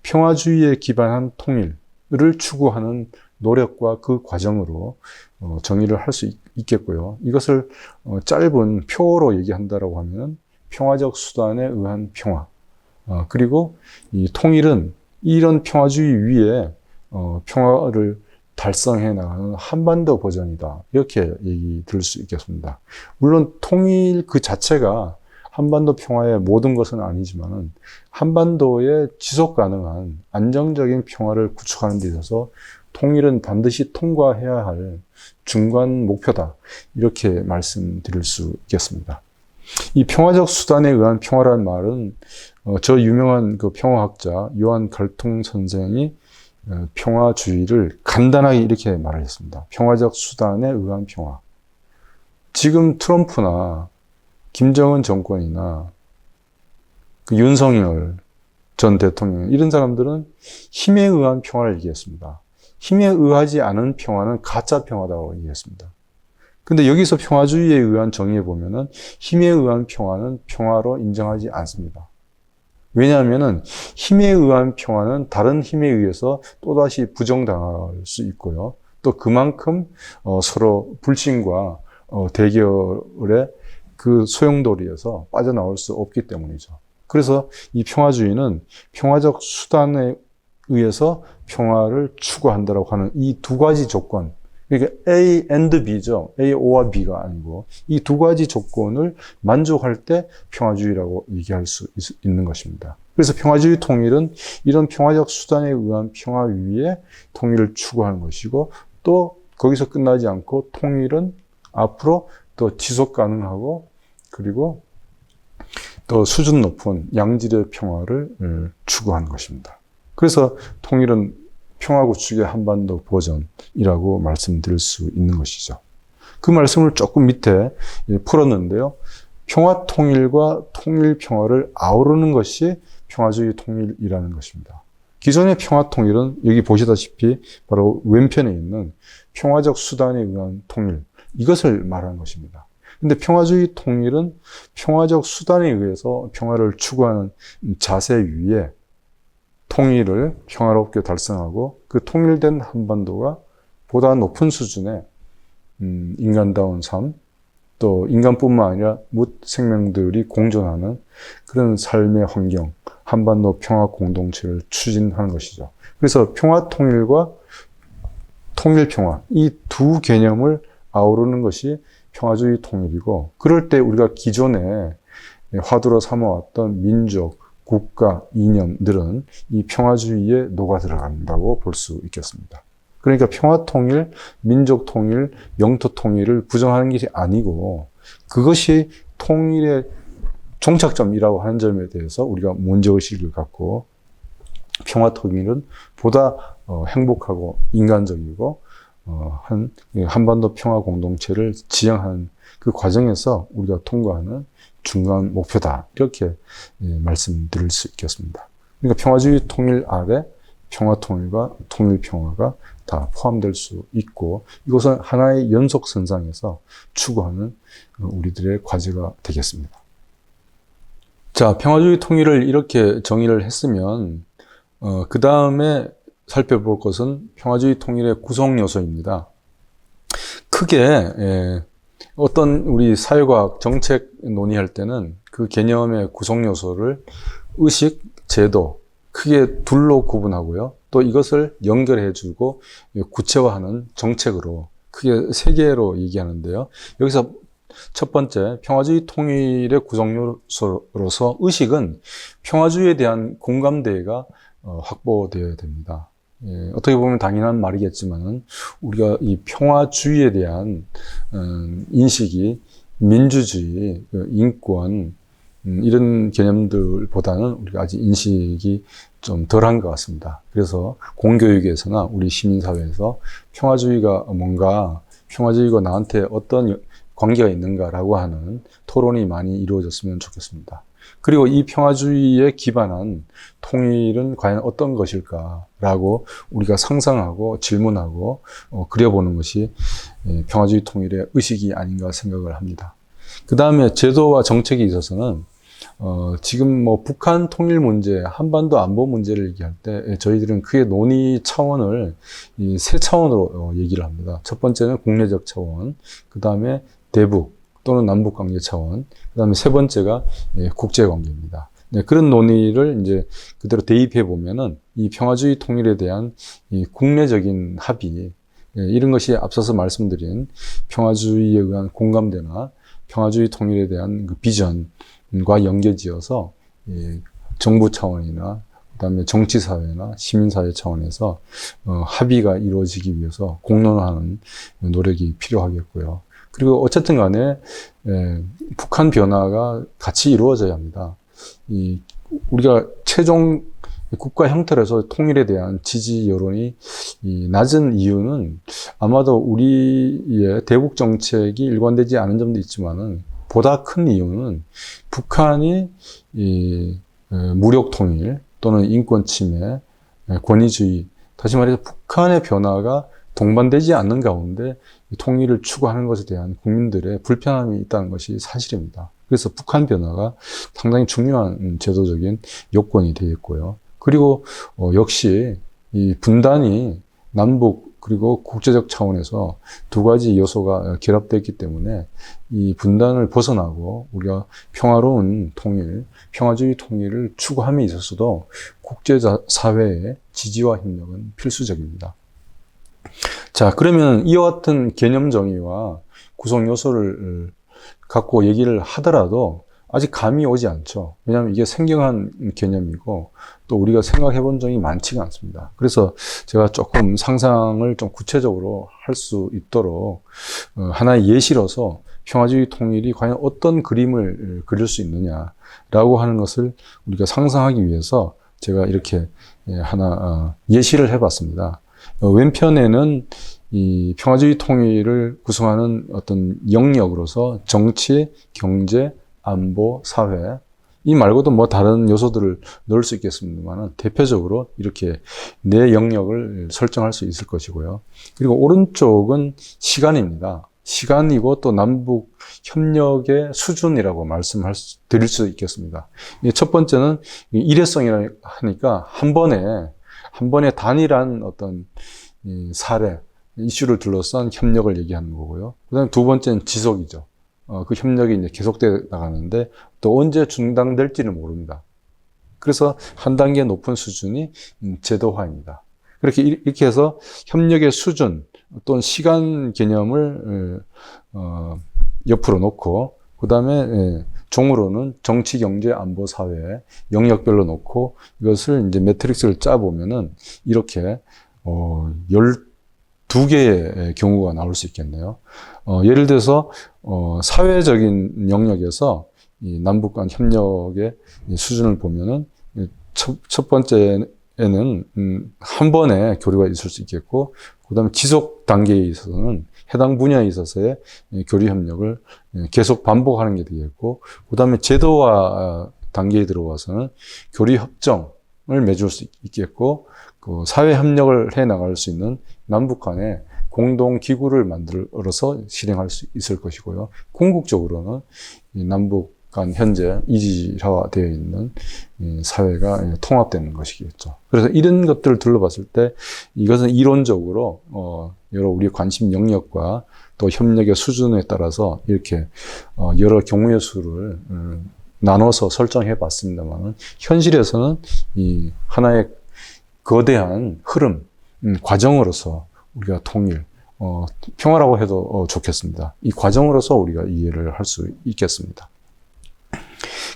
평화주의에 기반한 통일을 추구하는 노력과 그 과정으로 정의를 할 수 있겠고요. 이것을 짧은 표로 얘기한다라고 하면 평화적 수단에 의한 평화. 그리고 이 통일은 이런 평화주의 위에 평화를 달성해 나가는 한반도 버전이다. 이렇게 얘기 들을 수 있겠습니다. 물론 통일 그 자체가 한반도 평화의 모든 것은 아니지만 한반도의 지속 가능한 안정적인 평화를 구축하는 데 있어서 통일은 반드시 통과해야 할 중간 목표다. 이렇게 말씀드릴 수 있겠습니다. 이 평화적 수단에 의한 평화라는 말은 저 유명한 그 평화학자 요한 갈통 선생이 평화주의를 간단하게 이렇게 말을 했습니다. 평화적 수단에 의한 평화. 지금 트럼프나 김정은 정권이나 그 윤석열 전 대통령 이런 사람들은 힘에 의한 평화를 얘기했습니다. 힘에 의하지 않은 평화는 가짜 평화다고 얘기했습니다. 근데 여기서 평화주의에 의한 정의에 보면은 힘에 의한 평화는 평화로 인정하지 않습니다. 왜냐하면은 힘에 의한 평화는 다른 힘에 의해서 또다시 부정당할 수 있고요. 또 그만큼 서로 불신과 대결의 그 소용돌이에서 빠져나올 수 없기 때문이죠. 그래서 이 평화주의는 평화적 수단에 의해서 평화를 추구한다고 하는 이 두 가지 조건, 그러니까 A and B죠. A와 B가 아니고 이 두 가지 조건을 만족할 때 평화주의라고 얘기할 수 있는 것입니다. 그래서 평화주의 통일은 이런 평화적 수단에 의한 평화 위에 통일을 추구하는 것이고 또 거기서 끝나지 않고 통일은 앞으로 또 지속 가능하고 그리고 또 수준 높은 양질의 평화를 추구하는 것입니다. 그래서 통일은 평화 구축의 한반도 버전이라고 말씀드릴 수 있는 것이죠. 그 말씀을 조금 밑에 풀었는데요. 평화 통일과 통일 평화를 아우르는 것이 평화주의 통일이라는 것입니다. 기존의 평화 통일은 여기 보시다시피 바로 왼편에 있는 평화적 수단에 의한 통일, 이것을 말하는 것입니다. 근데 평화주의 통일은 평화적 수단에 의해서 평화를 추구하는 자세 위에 통일을 평화롭게 달성하고 그 통일된 한반도가 보다 높은 수준의 인간다운 삶, 또 인간뿐만 아니라 뭇 생명들이 공존하는 그런 삶의 환경, 한반도 평화 공동체를 추진하는 것이죠. 그래서 평화 통일과 통일 평화, 이 두 개념을 아우르는 것이 평화주의 통일이고, 그럴 때 우리가 기존에 화두로 삼아왔던 민족, 국가, 이념들은 이 평화주의에 녹아 들어간다고 볼 수 있겠습니다. 그러니까 평화 통일, 민족 통일, 영토 통일을 부정하는 것이 아니고 그것이 통일의 종착점이라고 하는 점에 대해서 우리가 문제의식을 갖고 평화 통일은 보다 행복하고 인간적이고 한반도 평화 공동체를 지향하는 그 과정에서 우리가 통과하는 중간 목표다. 이렇게 말씀드릴 수 있겠습니다. 그러니까 평화주의 통일 아래 평화 통일과 통일 평화가 다 포함될 수 있고 이것은 하나의 연속선상에서 추구하는 우리들의 과제가 되겠습니다. 자, 평화주의 통일을 이렇게 정의를 했으면 그 다음에 살펴볼 것은 평화주의 통일의 구성 요소입니다. 크게 어떤 우리 사회과학 정책 논의할 때는 그 개념의 구성 요소를 의식, 제도 크게 둘로 구분하고요. 또 이것을 연결해주고 구체화하는 정책으로 크게 세 개로 얘기하는데요. 여기서 첫 번째, 평화주의 통일의 구성 요소로서 의식은 평화주의에 대한 공감대가 확보되어야 됩니다. 어떻게 보면 당연한 말이겠지만은 우리가 이 평화주의에 대한 인식이 민주주의, 인권, 이런 개념들보다는 우리가 아직 인식이 좀 덜한 것 같습니다. 그래서 공교육에서나 우리 시민사회에서 평화주의가 뭔가, 평화주의가 나한테 어떤 관계가 있는가라고 하는 토론이 많이 이루어졌으면 좋겠습니다. 그리고 이 평화주의에 기반한 통일은 과연 어떤 것일까라고 우리가 상상하고 질문하고 그려보는 것이 평화주의 통일의 의식이 아닌가 생각을 합니다. 그 다음에 제도와 정책에 있어서는 지금 뭐 북한 통일 문제, 한반도 안보 문제를 얘기할 때 저희들은 그의 논의 차원을 이 세 차원으로 얘기를 합니다. 첫 번째는 국내적 차원, 그 다음에 대북 또는 남북 관계 차원, 그 다음에 세 번째가 국제 관계입니다. 네, 그런 논의를 이제 그대로 대입해 보면은 이 평화주의 통일에 대한 이 국내적인 합의, 이런 것이 앞서서 말씀드린 평화주의에 의한 공감대나 평화주의 통일에 대한 그 비전과 연계지어서 정부 차원이나 그다음에 정치사회나 시민사회 차원에서 합의가 이루어지기 위해서 공론화하는 노력이 필요하겠고요. 그리고 어쨌든 간에 북한 변화가 같이 이루어져야 합니다. 우리가 최종 국가 형태로서 통일에 대한 지지 여론이 낮은 이유는 아마도 우리의 대북 정책이 일관되지 않은 점도 있지만은 보다 큰 이유는 북한이 무력 통일 또는 인권 침해, 권위주의, 다시 말해서 북한의 변화가 동반되지 않는 가운데 통일을 추구하는 것에 대한 국민들의 불편함이 있다는 것이 사실입니다. 그래서 북한 변화가 상당히 중요한 제도적인 요건이 되겠고요. 그리고 역시 이 분단이 남북 그리고 국제적 차원에서 두 가지 요소가 결합되어 있기 때문에 이 분단을 벗어나고 우리가 평화로운 통일, 평화주의 통일을 추구함에 있어서도 국제사회의 지지와 협력은 필수적입니다. 자, 그러면 이와 같은 개념 정의와 구성 요소를 갖고 얘기를 하더라도 아직 감이 오지 않죠. 왜냐하면 이게 생경한 개념이고 또 우리가 생각해 본 적이 많지가 않습니다. 그래서 제가 조금 상상을 좀 구체적으로 할 수 있도록 하나의 예시로서 평화주의 통일이 과연 어떤 그림을 그릴 수 있느냐라고 하는 것을 우리가 상상하기 위해서 제가 이렇게 하나 예시를 해봤습니다. 왼편에는 이 평화주의 통일을 구성하는 어떤 영역으로서 정치, 경제, 안보, 사회, 이 말고도 뭐 다른 요소들을 넣을 수 있겠습니다만 대표적으로 이렇게 네 영역을 설정할 수 있을 것이고요. 그리고 오른쪽은 시간입니다. 시간이고 또 남북 협력의 수준이라고 드릴 수 있겠습니다. 첫 번째는 일회성이라 하니까 한 번에 단일한 어떤 사례, 이슈를 둘러싼 협력을 얘기하는 거고요. 그 다음에 두 번째는 지속이죠. 그 협력이 이제 계속돼 나가는데 또 언제 중단될지는 모릅니다. 그래서 한 단계 높은 수준이 제도화입니다. 이렇게 해서 협력의 수준 또는 시간 개념을 옆으로 놓고 그 다음에 종으로는 정치, 경제, 안보, 사회 영역별로 놓고 이것을 이제 매트릭스를 짜보면은 이렇게 12개의 경우가 나올 수 있겠네요. 예를 들어서 사회적인 영역에서 이 남북 간 협력의 수준을 보면은 첫 번째는 한 번에 교류가 있을 수 있겠고, 그 다음에 지속 단계에 있어서는 해당 분야에 있어서의 교류 협력을 계속 반복하는 게 되겠고, 그 다음에 제도화 단계에 들어와서는 교류 협정을 맺을 수 있겠고, 그 사회 협력을 해 나갈 수 있는 남북 간의 공동 기구를 만들어서 실행할 수 있을 것이고요. 궁극적으로는 이 남북 간 현재 이질화되어 있는 사회가 통합되는 것이겠죠. 그래서 이런 것들을 둘러봤을 때 이것은 이론적으로 여러 우리의 관심 영역과 또 협력의 수준에 따라서 이렇게 여러 경우의 수를 나눠서 설정해 봤습니다만 현실에서는 이 하나의 거대한 흐름, 과정으로서 우리가 통일, 평화라고 해도 좋겠습니다. 이 과정으로서 우리가 이해를 할 수 있겠습니다.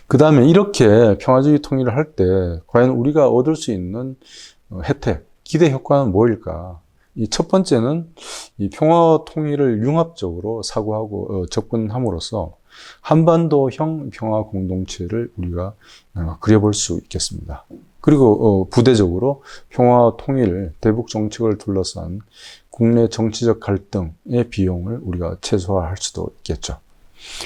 그 다음에 이렇게 평화주의 통일을 할 때 과연 우리가 얻을 수 있는 혜택, 기대 효과는 뭐일까? 이 첫 번째는 이 평화 통일을 융합적으로 사고하고 접근함으로써 한반도형 평화 공동체를 우리가 그려볼 수 있겠습니다. 그리고 부대적으로 평화 통일, 대북 정책을 둘러싼 국내 정치적 갈등의 비용을 우리가 최소화할 수도 있겠죠.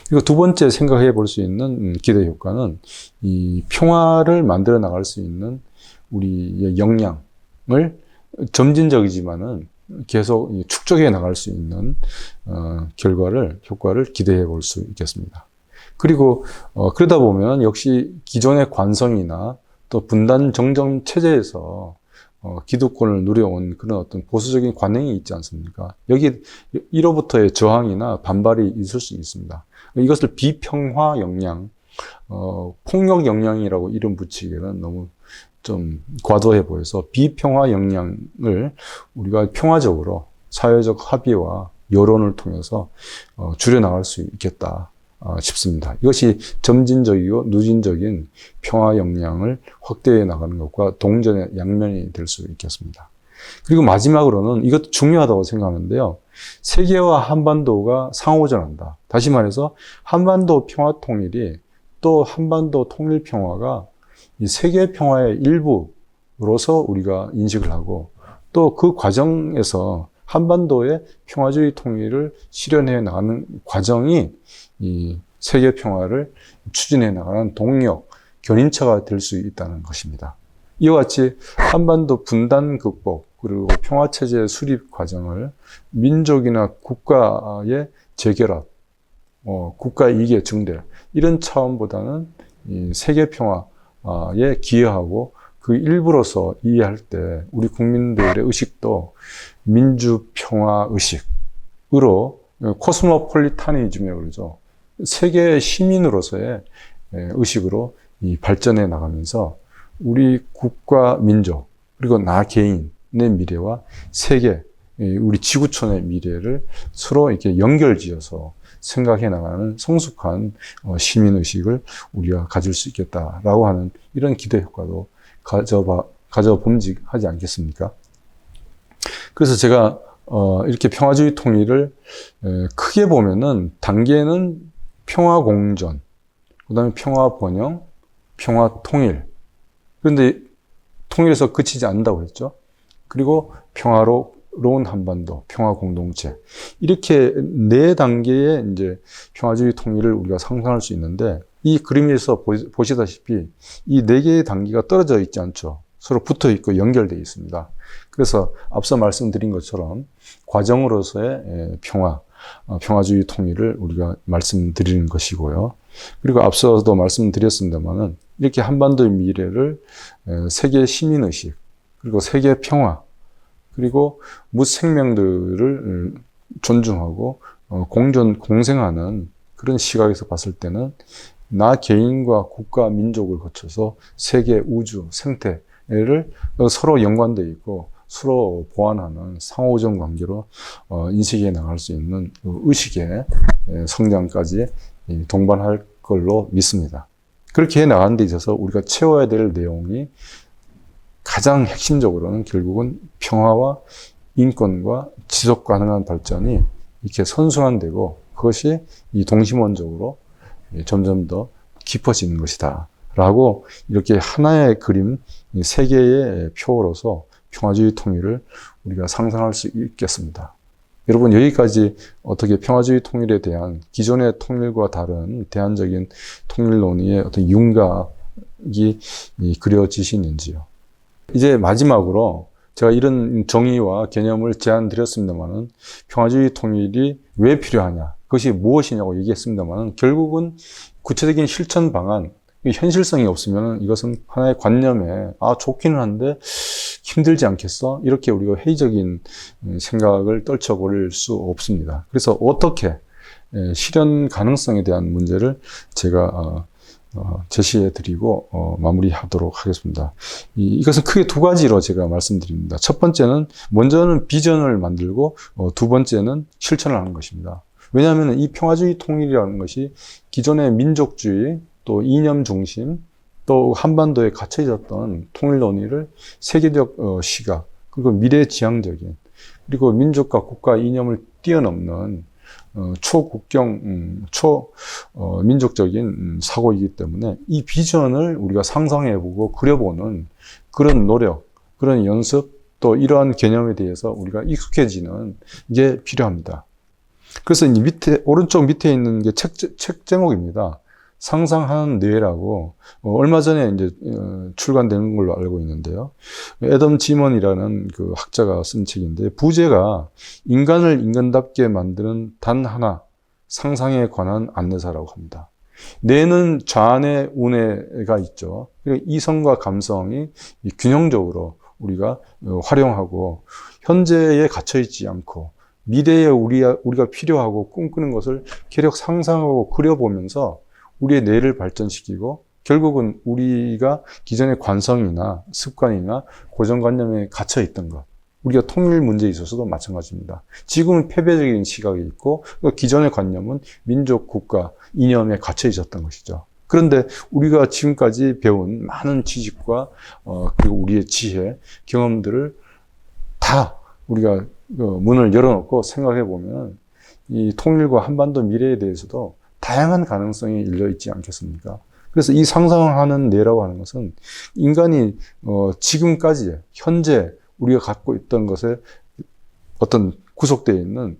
그리고 두 번째 생각해 볼 수 있는 기대 효과는 이 평화를 만들어 나갈 수 있는 우리의 역량을 점진적이지만은 계속 축적해 나갈 수 있는 효과를 기대해 볼 수 있겠습니다. 그리고 그러다 보면 역시 기존의 관성이나 또 분단 정정 체제에서 기득권을 누려온 그런 어떤 보수적인 관행이 있지 않습니까? 여기 이로부터의 저항이나 반발이 있을 수 있습니다. 이것을 비평화 역량, 폭력 역량이라고 이름 붙이기에는 너무 좀 과도해 보여서 비평화 역량을 우리가 평화적으로 사회적 합의와 여론을 통해서 줄여나갈 수 있겠다 싶습니다. 이것이 점진적이고 누진적인 평화 역량을 확대해 나가는 것과 동전의 양면이 될 수 있겠습니다. 그리고 마지막으로는 이것도 중요하다고 생각하는데요. 세계와 한반도가 상호전한다. 다시 말해서 한반도 평화 통일이 또 한반도 통일 평화가 이 세계 평화의 일부로서 우리가 인식을 하고 또 그 과정에서 한반도의 평화주의 통일을 실현해 나가는 과정이 이 세계 평화를 추진해 나가는 동력, 견인차가 될 수 있다는 것입니다. 이와 같이 한반도 분단 극복 그리고 평화체제 수립 과정을 민족이나 국가의 재결합, 국가 이익의 증대 이런 차원보다는 이 세계 평화에 기여하고 그 일부로서 이해할 때 우리 국민들의 의식도 민주평화 의식으로 코스모폴리타니즘이라고 그러죠. 세계 시민으로서의 의식으로 발전해 나가면서 우리 국가 민족 그리고 나 개인의 미래와 세계 우리 지구촌의 미래를 서로 이렇게 연결지어서 생각해 나가는 성숙한 시민의식을 우리가 가질 수 있겠다라고 하는 이런 기대 효과도 가져봄직하지 않겠습니까? 그래서 제가 이렇게 평화주의 통일을 크게 보면은 단계는 평화 공존, 그 다음에 평화 번영, 평화 통일. 그런데 통일에서 그치지 않는다고 했죠. 그리고 평화로운 한반도, 평화 공동체. 이렇게 네 단계의 이제 평화주의 통일을 우리가 상상할 수 있는데 이 그림에서 보시다시피 이 네 개의 단계가 떨어져 있지 않죠. 서로 붙어 있고 연결되어 있습니다. 그래서 앞서 말씀드린 것처럼 과정으로서의 평화주의 통일을 우리가 말씀드리는 것이고요. 그리고 앞서도 말씀드렸습니다만은 이렇게 한반도의 미래를 세계 시민의식, 그리고 세계 평화, 그리고 무생명들을 존중하고 공생하는 그런 시각에서 봤을 때는 나 개인과 국가, 민족을 거쳐서 세계, 우주, 생태를 서로 연관되어 있고 서로 보완하는 상호적 관계로 인식해 나갈 수 있는 의식의 성장까지 동반할 걸로 믿습니다. 그렇게 해 나가는 데 있어서 우리가 채워야 될 내용이 가장 핵심적으로는 결국은 평화와 인권과 지속 가능한 발전이 이렇게 선순환되고 그것이 이 동심원적으로 점점 더 깊어지는 것이다. 라고 이렇게 하나의 그림, 세 개의 표로서 평화주의 통일을 우리가 상상할 수 있겠습니다. 여러분 여기까지 어떻게 평화주의 통일에 대한 기존의 통일과 다른 대안적인 통일 논의의 어떤 윤곽이 그려지시는지요? 이제 마지막으로 제가 이런 정의와 개념을 제안드렸습니다만은 평화주의 통일이 왜 필요하냐, 그것이 무엇이냐고 얘기했습니다만은 결국은 구체적인 실천 방안, 현실성이 없으면 이것은 하나의 관념에 좋기는 한데 힘들지 않겠어? 이렇게 우리가 회의적인 생각을 떨쳐버릴 수 없습니다. 그래서 어떻게 실현 가능성에 대한 문제를 제가 제시해 드리고 마무리하도록 하겠습니다. 이것은 크게 두 가지로 제가 말씀드립니다. 첫 번째는 먼저는 비전을 만들고 두 번째는 실천을 하는 것입니다. 왜냐하면 이 평화주의 통일이라는 것이 기존의 민족주의 또 이념 중심 또 한반도에 갇혀 있었던 통일 논의를 세계적 시각 그리고 미래지향적인 그리고 민족과 국가 이념을 뛰어넘는 초국경, 민족적인 사고이기 때문에 이 비전을 우리가 상상해보고 그려보는 그런 노력, 그런 연습, 또 이러한 개념에 대해서 우리가 익숙해지는 게 필요합니다. 그래서 이 오른쪽 밑에 있는 게 책 제목입니다. 상상하는 뇌라고, 얼마 전에 이제, 출간된 걸로 알고 있는데요. 애덤 지먼이라는 그 학자가 쓴 책인데, 부제가 인간을 인간답게 만드는 단 하나, 상상에 관한 안내사라고 합니다. 뇌는 좌뇌, 우뇌가 있죠. 그리고 이성과 감성이 균형적으로 우리가 활용하고, 현재에 갇혀있지 않고, 미래에 우리가 필요하고 꿈꾸는 것을 계속 상상하고 그려보면서 우리의 뇌를 발전시키고 결국은 우리가 기존의 관성이나 습관이나 고정관념에 갇혀있던 것, 우리가 통일 문제에 있어서도 마찬가지입니다. 지금은 패배적인 시각이 있고 기존의 관념은 민족, 국가, 이념에 갇혀 있었던 것이죠. 그런데 우리가 지금까지 배운 많은 지식과 그리고 우리의 지혜, 경험들을 다 우리가 문을 열어놓고 생각해 보면 이 통일과 한반도 미래에 대해서도 다양한 가능성이 열려 있지 않겠습니까? 그래서 이 상상하는 뇌라고 하는 것은 인간이 지금까지 현재 우리가 갖고 있던 것에 어떤 구속되어 있는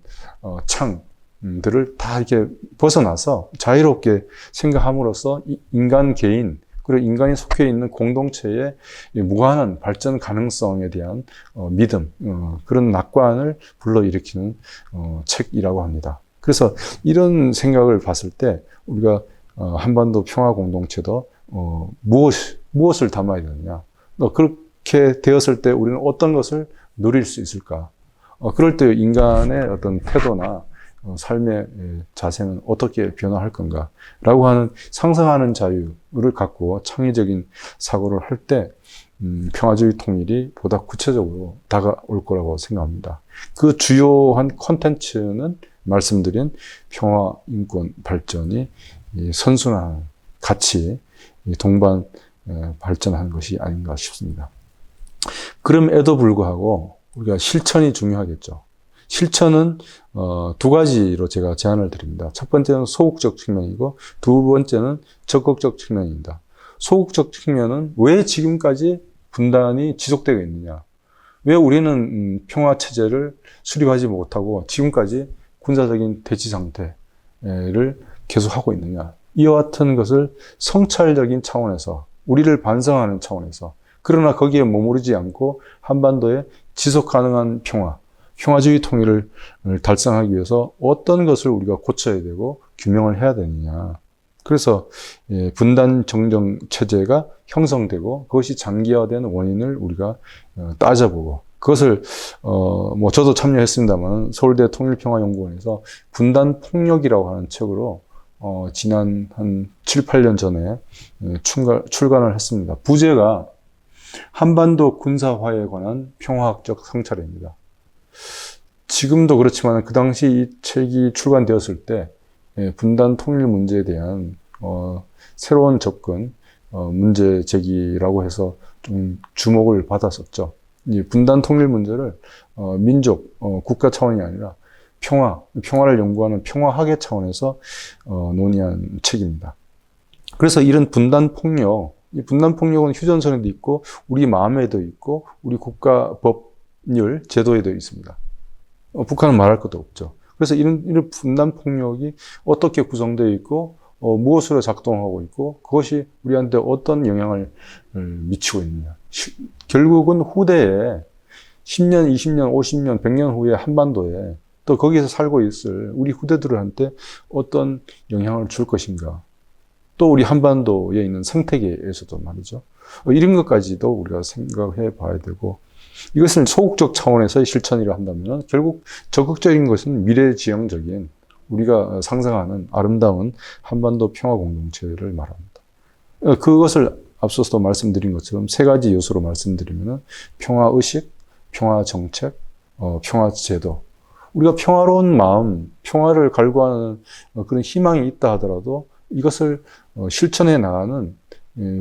창들을 다 이렇게 벗어나서 자유롭게 생각함으로써 인간 개인 그리고 인간이 속해 있는 공동체의 무한한 발전 가능성에 대한 믿음, 그런 낙관을 불러일으키는 책이라고 합니다. 그래서 이런 생각을 봤을 때 우리가 한반도 평화 공동체도 무엇을 담아야 되느냐, 그렇게 되었을 때 우리는 어떤 것을 누릴 수 있을까? 그럴 때 인간의 어떤 태도나 삶의 자세는 어떻게 변화할 건가? 라고 하는 상상하는 자유를 갖고 창의적인 사고를 할 때 평화주의 통일이 보다 구체적으로 다가올 거라고 생각합니다. 그 주요한 콘텐츠는 말씀드린 평화, 인권, 발전이 선순환, 같이 동반 발전하는 것이 아닌가 싶습니다. 그럼에도 불구하고 우리가 실천이 중요하겠죠. 실천은 두 가지로 제가 제안을 드립니다. 첫 번째는 소극적 측면이고 두 번째는 적극적 측면입니다. 소극적 측면은 왜 지금까지 분단이 지속되고 있느냐? 왜 우리는 평화 체제를 수립하지 못하고 지금까지 군사적인 대치 상태를 계속하고 있느냐? 이와 같은 것을 성찰적인 차원에서 우리를 반성하는 차원에서 그러나 거기에 머무르지 않고 한반도의 지속 가능한 평화주의 통일을 달성하기 위해서 어떤 것을 우리가 고쳐야 되고 규명을 해야 되느냐. 그래서 분단 정정 체제가 형성되고 그것이 장기화된 원인을 우리가 따져보고 그것을 저도 참여했습니다만 서울대 통일평화연구원에서 분단 폭력이라고 하는 책으로 지난 한 7, 8년 전에 출간을 했습니다. 부제가 한반도 군사화에 관한 평화학적 성찰입니다. 지금도 그렇지만 그 당시 이 책이 출간되었을 때 분단 통일 문제에 대한 새로운 접근, 문제 제기라고 해서 좀 주목을 받았었죠. 이 분단 통일 문제를 민족, 국가 차원이 아니라 평화를 연구하는 평화학의 차원에서 논의한 책입니다. 그래서 이런 분단 폭력, 이 분단 폭력은 휴전선에도 있고 우리 마음에도 있고 우리 국가 법률 제도에도 있습니다. 북한은 말할 것도 없죠. 그래서 이런 분단 폭력이 어떻게 구성되어 있고 무엇으로 작동하고 있고 그것이 우리한테 어떤 영향을 미치고 있느냐. 결국은 후대에 10년, 20년, 50년, 100년 후에 한반도에 또 거기에서 살고 있을 우리 후대들한테 어떤 영향을 줄 것인가. 또 우리 한반도에 있는 생태계에서도 말이죠. 이런 것까지도 우리가 생각해 봐야 되고 이것을 소극적 차원에서의 실천이라 한다면 결국 적극적인 것은 미래지향적인 우리가 상상하는 아름다운 한반도 평화 공동체를 말합니다. 그것을 앞서서 말씀드린 것처럼 세 가지 요소로 말씀드리면 평화의식, 평화정책, 평화제도. 우리가 평화로운 마음, 평화를 갈구하는 그런 희망이 있다 하더라도 이것을 실천해 나가는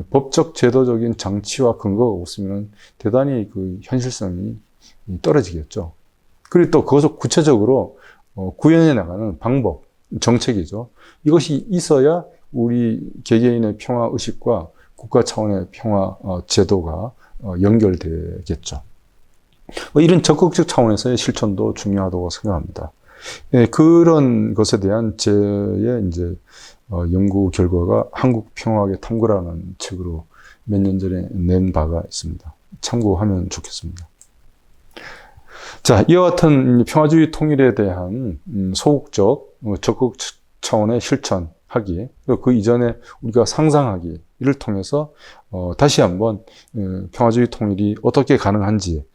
법적 제도적인 장치와 근거가 없으면 대단히 그 현실성이 떨어지겠죠. 그리고 또 그것을 구체적으로 구현해 나가는 방법, 정책이죠. 이것이 있어야 우리 개개인의 평화 의식과 국가 차원의 평화 제도가 연결되겠죠. 이런 적극적 차원에서의 실천도 중요하다고 생각합니다. 예, 그런 것에 대한 제의 이제 연구 결과가 한국 평화학의 탐구라는 책으로 몇 년 전에 낸 바가 있습니다. 참고하면 좋겠습니다. 자, 이와 같은 평화주의 통일에 대한 소극적, 적극 차원의 실천하기, 그리고 그 이전에 우리가 상상하기, 이를 통해서 다시 한번 평화주의 통일이 어떻게 가능한지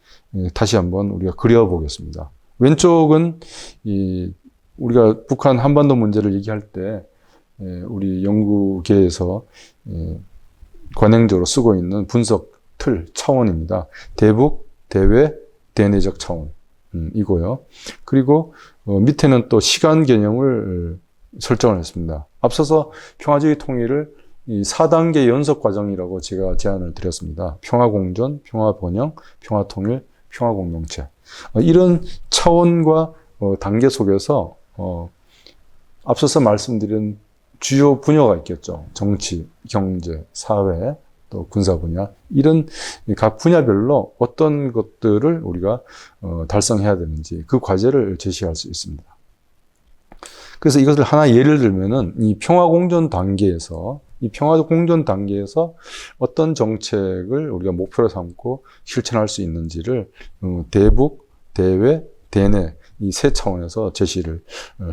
다시 한번 우리가 그려보겠습니다. 왼쪽은 우리가 북한 한반도 문제를 얘기할 때 우리 연구계에서 관행적으로 쓰고 있는 분석 틀 차원입니다. 대북, 대외, 대내적 차원 이고요. 그리고 밑에는 또 시간 개념을 설정을 했습니다. 앞서서 평화주의 통일을 이 4단계 연속 과정이라고 제가 제안을 드렸습니다. 평화공존, 평화번영, 평화통일, 평화공동체. 이런 차원과 단계 속에서 앞서서 말씀드린 주요 분야가 있겠죠. 정치, 경제, 사회, 또 군사 분야. 이런 각 분야별로 어떤 것들을 우리가 달성해야 되는지 그 과제를 제시할 수 있습니다. 그래서 이것을 하나 예를 들면은 이 평화공존 단계에서 어떤 정책을 우리가 목표로 삼고 실천할 수 있는지를 대북, 대외, 대내 이 세 차원에서 제시를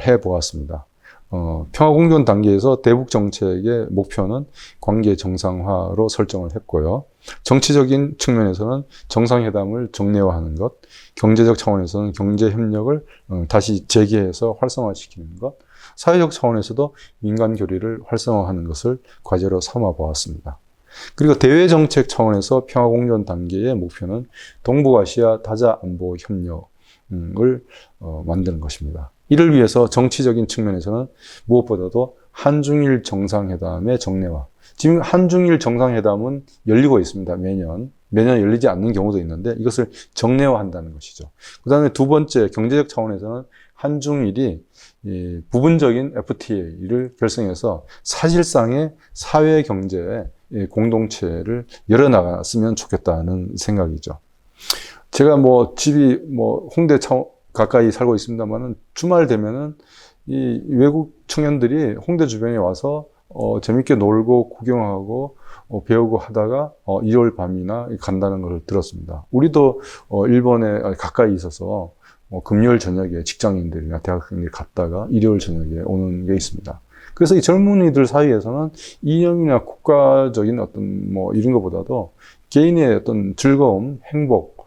해 보았습니다. 평화공존 단계에서 대북 정책의 목표는 관계 정상화로 설정을 했고요. 정치적인 측면에서는 정상회담을 정례화하는 것, 경제적 차원에서는 경제협력을 다시 재개해서 활성화시키는 것, 사회적 차원에서도 민간 교류를 활성화하는 것을 과제로 삼아 보았습니다. 그리고 대외 정책 차원에서 평화공존 단계의 목표는 동북아시아 다자 안보 협력을 만드는 것입니다. 이를 위해서 정치적인 측면에서는 무엇보다도 한중일 정상회담의 정례화. 지금 한중일 정상회담은 열리고 있습니다. 매년 열리지 않는 경우도 있는데 이것을 정례화한다는 것이죠. 그 다음에 두 번째 경제적 차원에서는 한중일이 부분적인 FTA를 결성해서 사실상의 사회 경제 공동체를 열어나갔으면 좋겠다는 생각이죠. 제가 집이 홍대 가까이 살고 있습니다만은 주말 되면은 이 외국 청년들이 홍대 주변에 와서 재밌게 놀고 구경하고 배우고 하다가 1월 밤이나 간다는 걸 들었습니다. 우리도 일본에 가까이 있어서 금요일 저녁에 직장인들이나 대학생들이 갔다가 일요일 저녁에 오는 게 있습니다. 그래서 이 젊은이들 사이에서는 이념이나 국가적인 어떤 이런 것보다도 개인의 어떤 즐거움, 행복,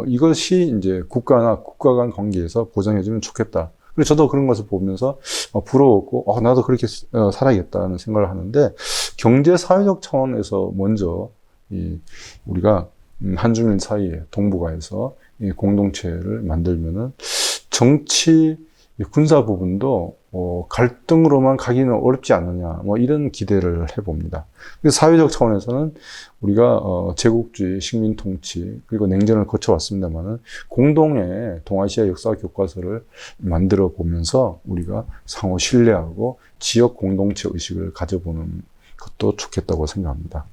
이것이 이제 국가나 국가 간 관계에서 보장해주면 좋겠다. 그래서 저도 그런 것을 보면서 부러웠고, 나도 그렇게 살아야겠다는 생각을 하는데, 경제 사회적 차원에서 먼저 우리가 한중일 사이에 동북아에서 공동체를 만들면은 정치, 군사 부분도 갈등으로만 가기는 어렵지 않느냐, 이런 기대를 해봅니다. 그래서 사회적 차원에서는 우리가 제국주의, 식민 통치, 그리고 냉전을 거쳐왔습니다만은 공동의 동아시아 역사 교과서를 만들어 보면서 우리가 상호 신뢰하고 지역 공동체 의식을 가져보는 것도 좋겠다고 생각합니다.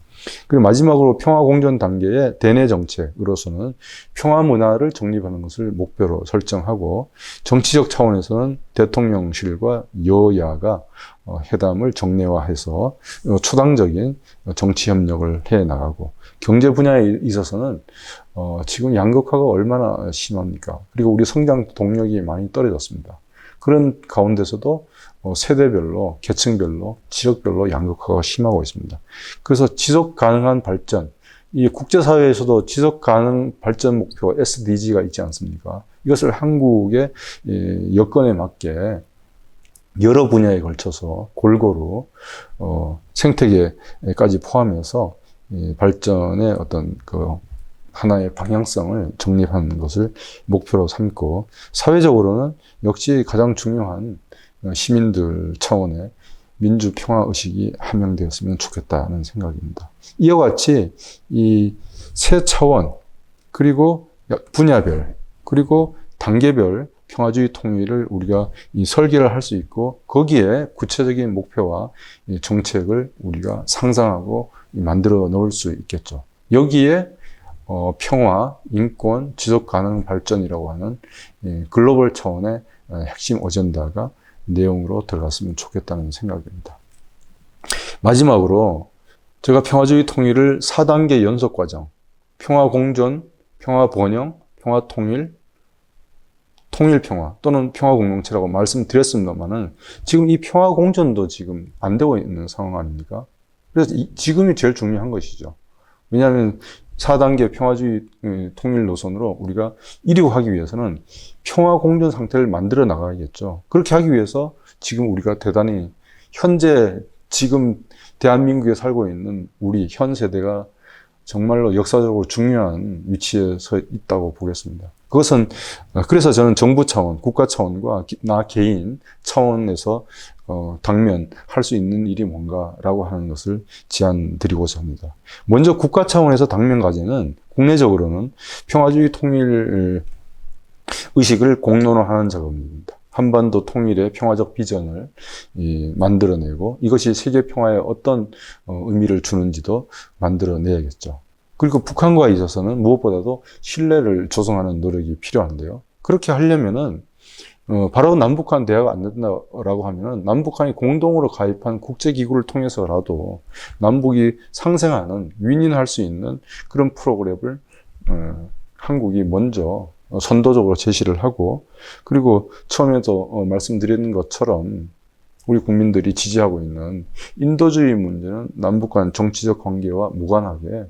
그리고 마지막으로 평화공존 단계의 대내 정책으로서는 평화 문화를 정립하는 것을 목표로 설정하고, 정치적 차원에서는 대통령실과 여야가 회담을 정례화해서 초당적인 정치 협력을 해 나가고, 경제 분야에 있어서는 지금 양극화가 얼마나 심합니까? 그리고 우리 성장 동력이 많이 떨어졌습니다. 그런 가운데서도 세대별로, 계층별로, 지역별로 양극화가 심하고 있습니다. 그래서 지속 가능한 발전, 이 국제사회에서도 지속 가능 발전 목표 SDG가 있지 않습니까? 이것을 한국의 여건에 맞게 여러 분야에 걸쳐서 골고루 생태계까지 포함해서 발전의 어떤 하나의 방향성을 정립하는 것을 목표로 삼고, 사회적으로는 역시 가장 중요한 시민들 차원의 민주평화의식이 함양되었으면 좋겠다는 생각입니다. 이와 같이 이 세 차원, 그리고 분야별, 그리고 단계별 평화주의 통일을 우리가 이 설계를 할 수 있고 거기에 구체적인 목표와 이 정책을 우리가 상상하고 만들어 놓을 수 있겠죠. 여기에 평화, 인권, 지속 가능 발전이라고 하는 글로벌 차원의 핵심 어젠다가 내용으로 들어갔으면 좋겠다는 생각입니다. 마지막으로 제가 평화주의 통일을 4단계 연속 과정, 평화 공존, 평화 번영, 평화 통일, 통일 평화 또는 평화 공동체라고 말씀드렸습니다만은 지금 이 평화 공존도 지금 안 되고 있는 상황 아닙니까? 그래서 지금이 제일 중요한 것이죠. 왜냐하면 4단계 평화주의 통일 노선으로 우리가 이루하기 위해서는 평화 공존 상태를 만들어 나가야겠죠. 그렇게 하기 위해서 지금 우리가 대단히 현재 지금 대한민국에 살고 있는 우리 현 세대가 정말로 역사적으로 중요한 위치에 서 있다고 보겠습니다. 그것은 그래서 저는 정부 차원, 국가 차원과 나 개인 차원에서 당면 할 수 있는 일이 뭔가라고 하는 것을 제안드리고자 합니다. 먼저 국가 차원에서 당면 과제는 국내적으로는 평화주의 통일 의식을 공론화하는 작업입니다. 한반도 통일의 평화적 비전을 만들어내고 이것이 세계 평화에 어떤 의미를 주는지도 만들어내야겠죠. 그리고 북한과 있어서는 무엇보다도 신뢰를 조성하는 노력이 필요한데요. 그렇게 하려면은 바로 남북한 대화가 안 된다라고 하면은 남북한이 공동으로 가입한 국제기구를 통해서라도 남북이 상생하는 윈윈할 수 있는 그런 프로그램을 한국이 먼저 선도적으로 제시를 하고 그리고 처음에도 말씀드린 것처럼 우리 국민들이 지지하고 있는 인도주의 문제는 남북 간 정치적 관계와 무관하게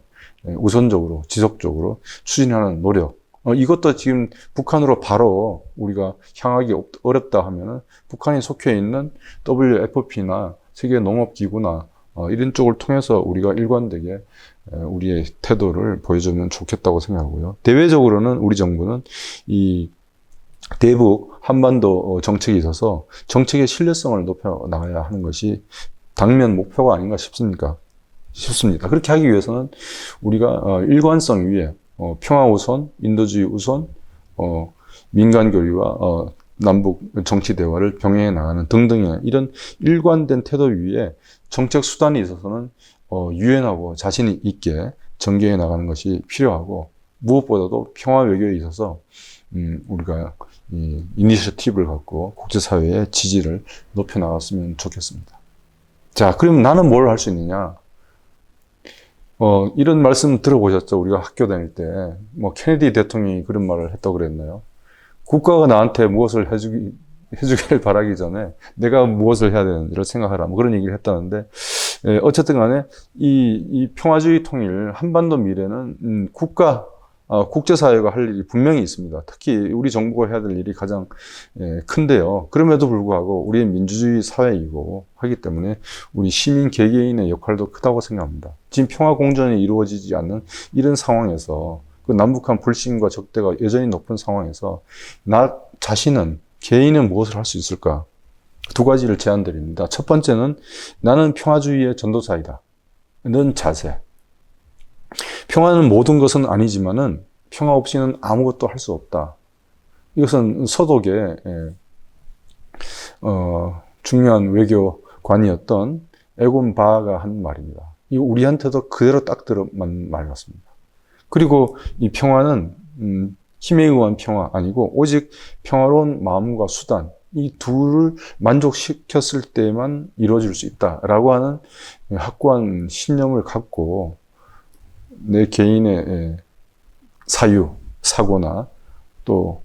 우선적으로 지속적으로 추진하는 노력 이것도 지금 북한으로 바로 우리가 향하기 어렵다 하면은 북한이 속해 있는 WFP나 세계농업기구나 이런 쪽을 통해서 우리가 일관되게 우리의 태도를 보여주면 좋겠다고 생각하고요. 대외적으로는 우리 정부는 이 대북 한반도 정책에 있어서 정책의 신뢰성을 높여 나가야 하는 것이 당면 목표가 아닌가 싶습니다. 그렇게 하기 위해서는 우리가 일관성 위에 평화 우선, 인도주의 우선, 민간 교류와 남북 정치 대화를 병행해 나가는 등등의 이런 일관된 태도 위에 정책 수단에 있어서는 유연하고 자신 있게 전개해 나가는 것이 필요하고 무엇보다도 평화 외교에 있어서 우리가 이 이니셔티브를 갖고 국제사회의 지지를 높여 나갔으면 좋겠습니다. 자, 그럼 나는 뭘 할 수 있느냐? 이런 말씀 들어보셨죠? 우리가 학교 다닐 때, 케네디 대통령이 그런 말을 했다고 그랬나요? 국가가 나한테 무엇을 해주길 바라기 전에 내가 무엇을 해야 되는지를 생각하라. 그런 얘기를 했다는데, 어쨌든 간에 이 평화주의 통일, 한반도 미래는 국제사회가 할 일이 분명히 있습니다. 특히 우리 정부가 해야 될 일이 가장 큰데요. 그럼에도 불구하고 우리의 민주주의 사회이고 하기 때문에 우리 시민 개개인의 역할도 크다고 생각합니다. 지금 평화 공존이 이루어지지 않는 이런 상황에서 그 남북한 불신과 적대가 여전히 높은 상황에서 나 자신은 개인은 무엇을 할 수 있을까? 두 가지를 제안드립니다. 첫 번째는 나는 평화주의의 전도사이다. 는 자세. 평화는 모든 것은 아니지만은 평화 없이는 아무것도 할 수 없다. 이것은 서독의 중요한 외교관이었던 에곤 바하가 한 말입니다. 이거 우리한테도 그대로 딱 들어맞는 말 같습니다. 그리고 이 평화는 힘에 의한 평화 아니고 오직 평화로운 마음과 수단 이 둘을 만족시켰을 때만 이루어질 수 있다라고 하는 확고한 신념을 갖고 내 개인의 사유, 사고나 또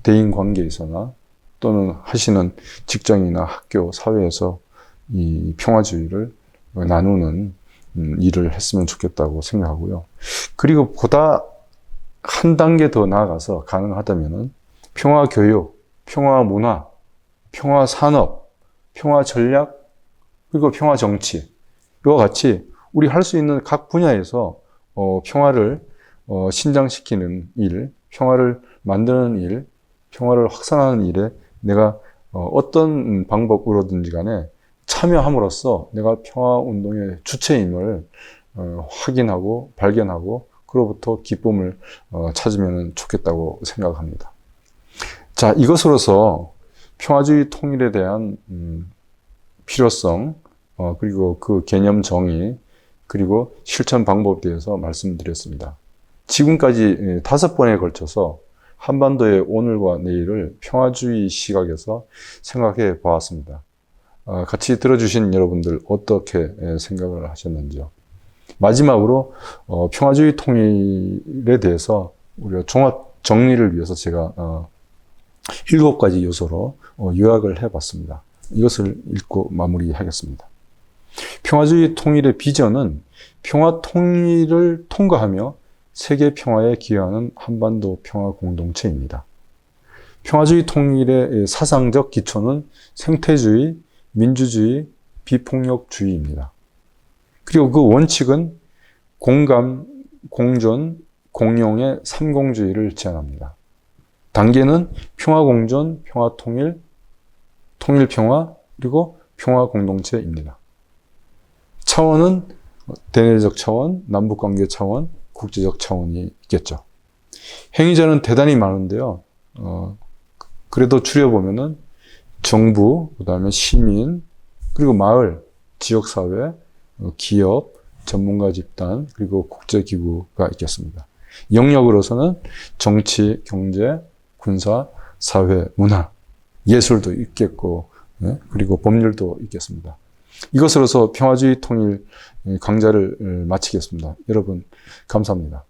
대인 관계에서나 또는 하시는 직장이나 학교, 사회에서 이 평화주의를 나누는 일을 했으면 좋겠다고 생각하고요. 그리고 보다 한 단계 더 나아가서 가능하다면은 평화 교육, 평화 문화, 평화 산업, 평화 전략, 그리고 평화 정치 이와 같이 우리 할 수 있는 각 분야에서 평화를 신장시키는 일, 평화를 만드는 일, 평화를 확산하는 일에 내가 어떤 방법으로든지 간에 참여함으로써 내가 평화운동의 주체임을 확인하고 발견하고 그로부터 기쁨을 찾으면 좋겠다고 생각합니다. 자, 이것으로서 평화주의 통일에 대한 필요성, 그리고 그 개념 정의, 그리고 실천 방법에 대해서 말씀드렸습니다. 지금까지 5번에 걸쳐서 한반도의 오늘과 내일을 평화주의 시각에서 생각해 보았습니다. 같이 들어주신 여러분들 어떻게 생각을 하셨는지요? 마지막으로 평화주의 통일에 대해서 우리가 종합 정리를 위해서 제가 7가지 요소로 요약을 해봤습니다. 이것을 읽고 마무리하겠습니다. 평화주의 통일의 비전은 평화 통일을 통과하며 세계 평화에 기여하는 한반도 평화 공동체입니다. 평화주의 통일의 사상적 기초는 생태주의, 민주주의, 비폭력주의입니다. 그리고 그 원칙은 공감, 공존, 공용의 삼공주의를 제안합니다. 단계는 평화공존, 평화통일, 통일평화, 그리고 평화공동체입니다. 차원은 대내적 차원, 남북관계 차원, 국제적 차원이 있겠죠. 행위자는 대단히 많은데요. 그래도 줄여보면은 정부, 그 다음에 시민, 그리고 마을, 지역사회, 기업, 전문가 집단, 그리고 국제기구가 있겠습니다. 영역으로서는 정치, 경제, 군사, 사회, 문화, 예술도 있겠고, 그리고 법률도 있겠습니다. 이것으로서 평화주의 통일 강좌를 마치겠습니다. 여러분, 감사합니다.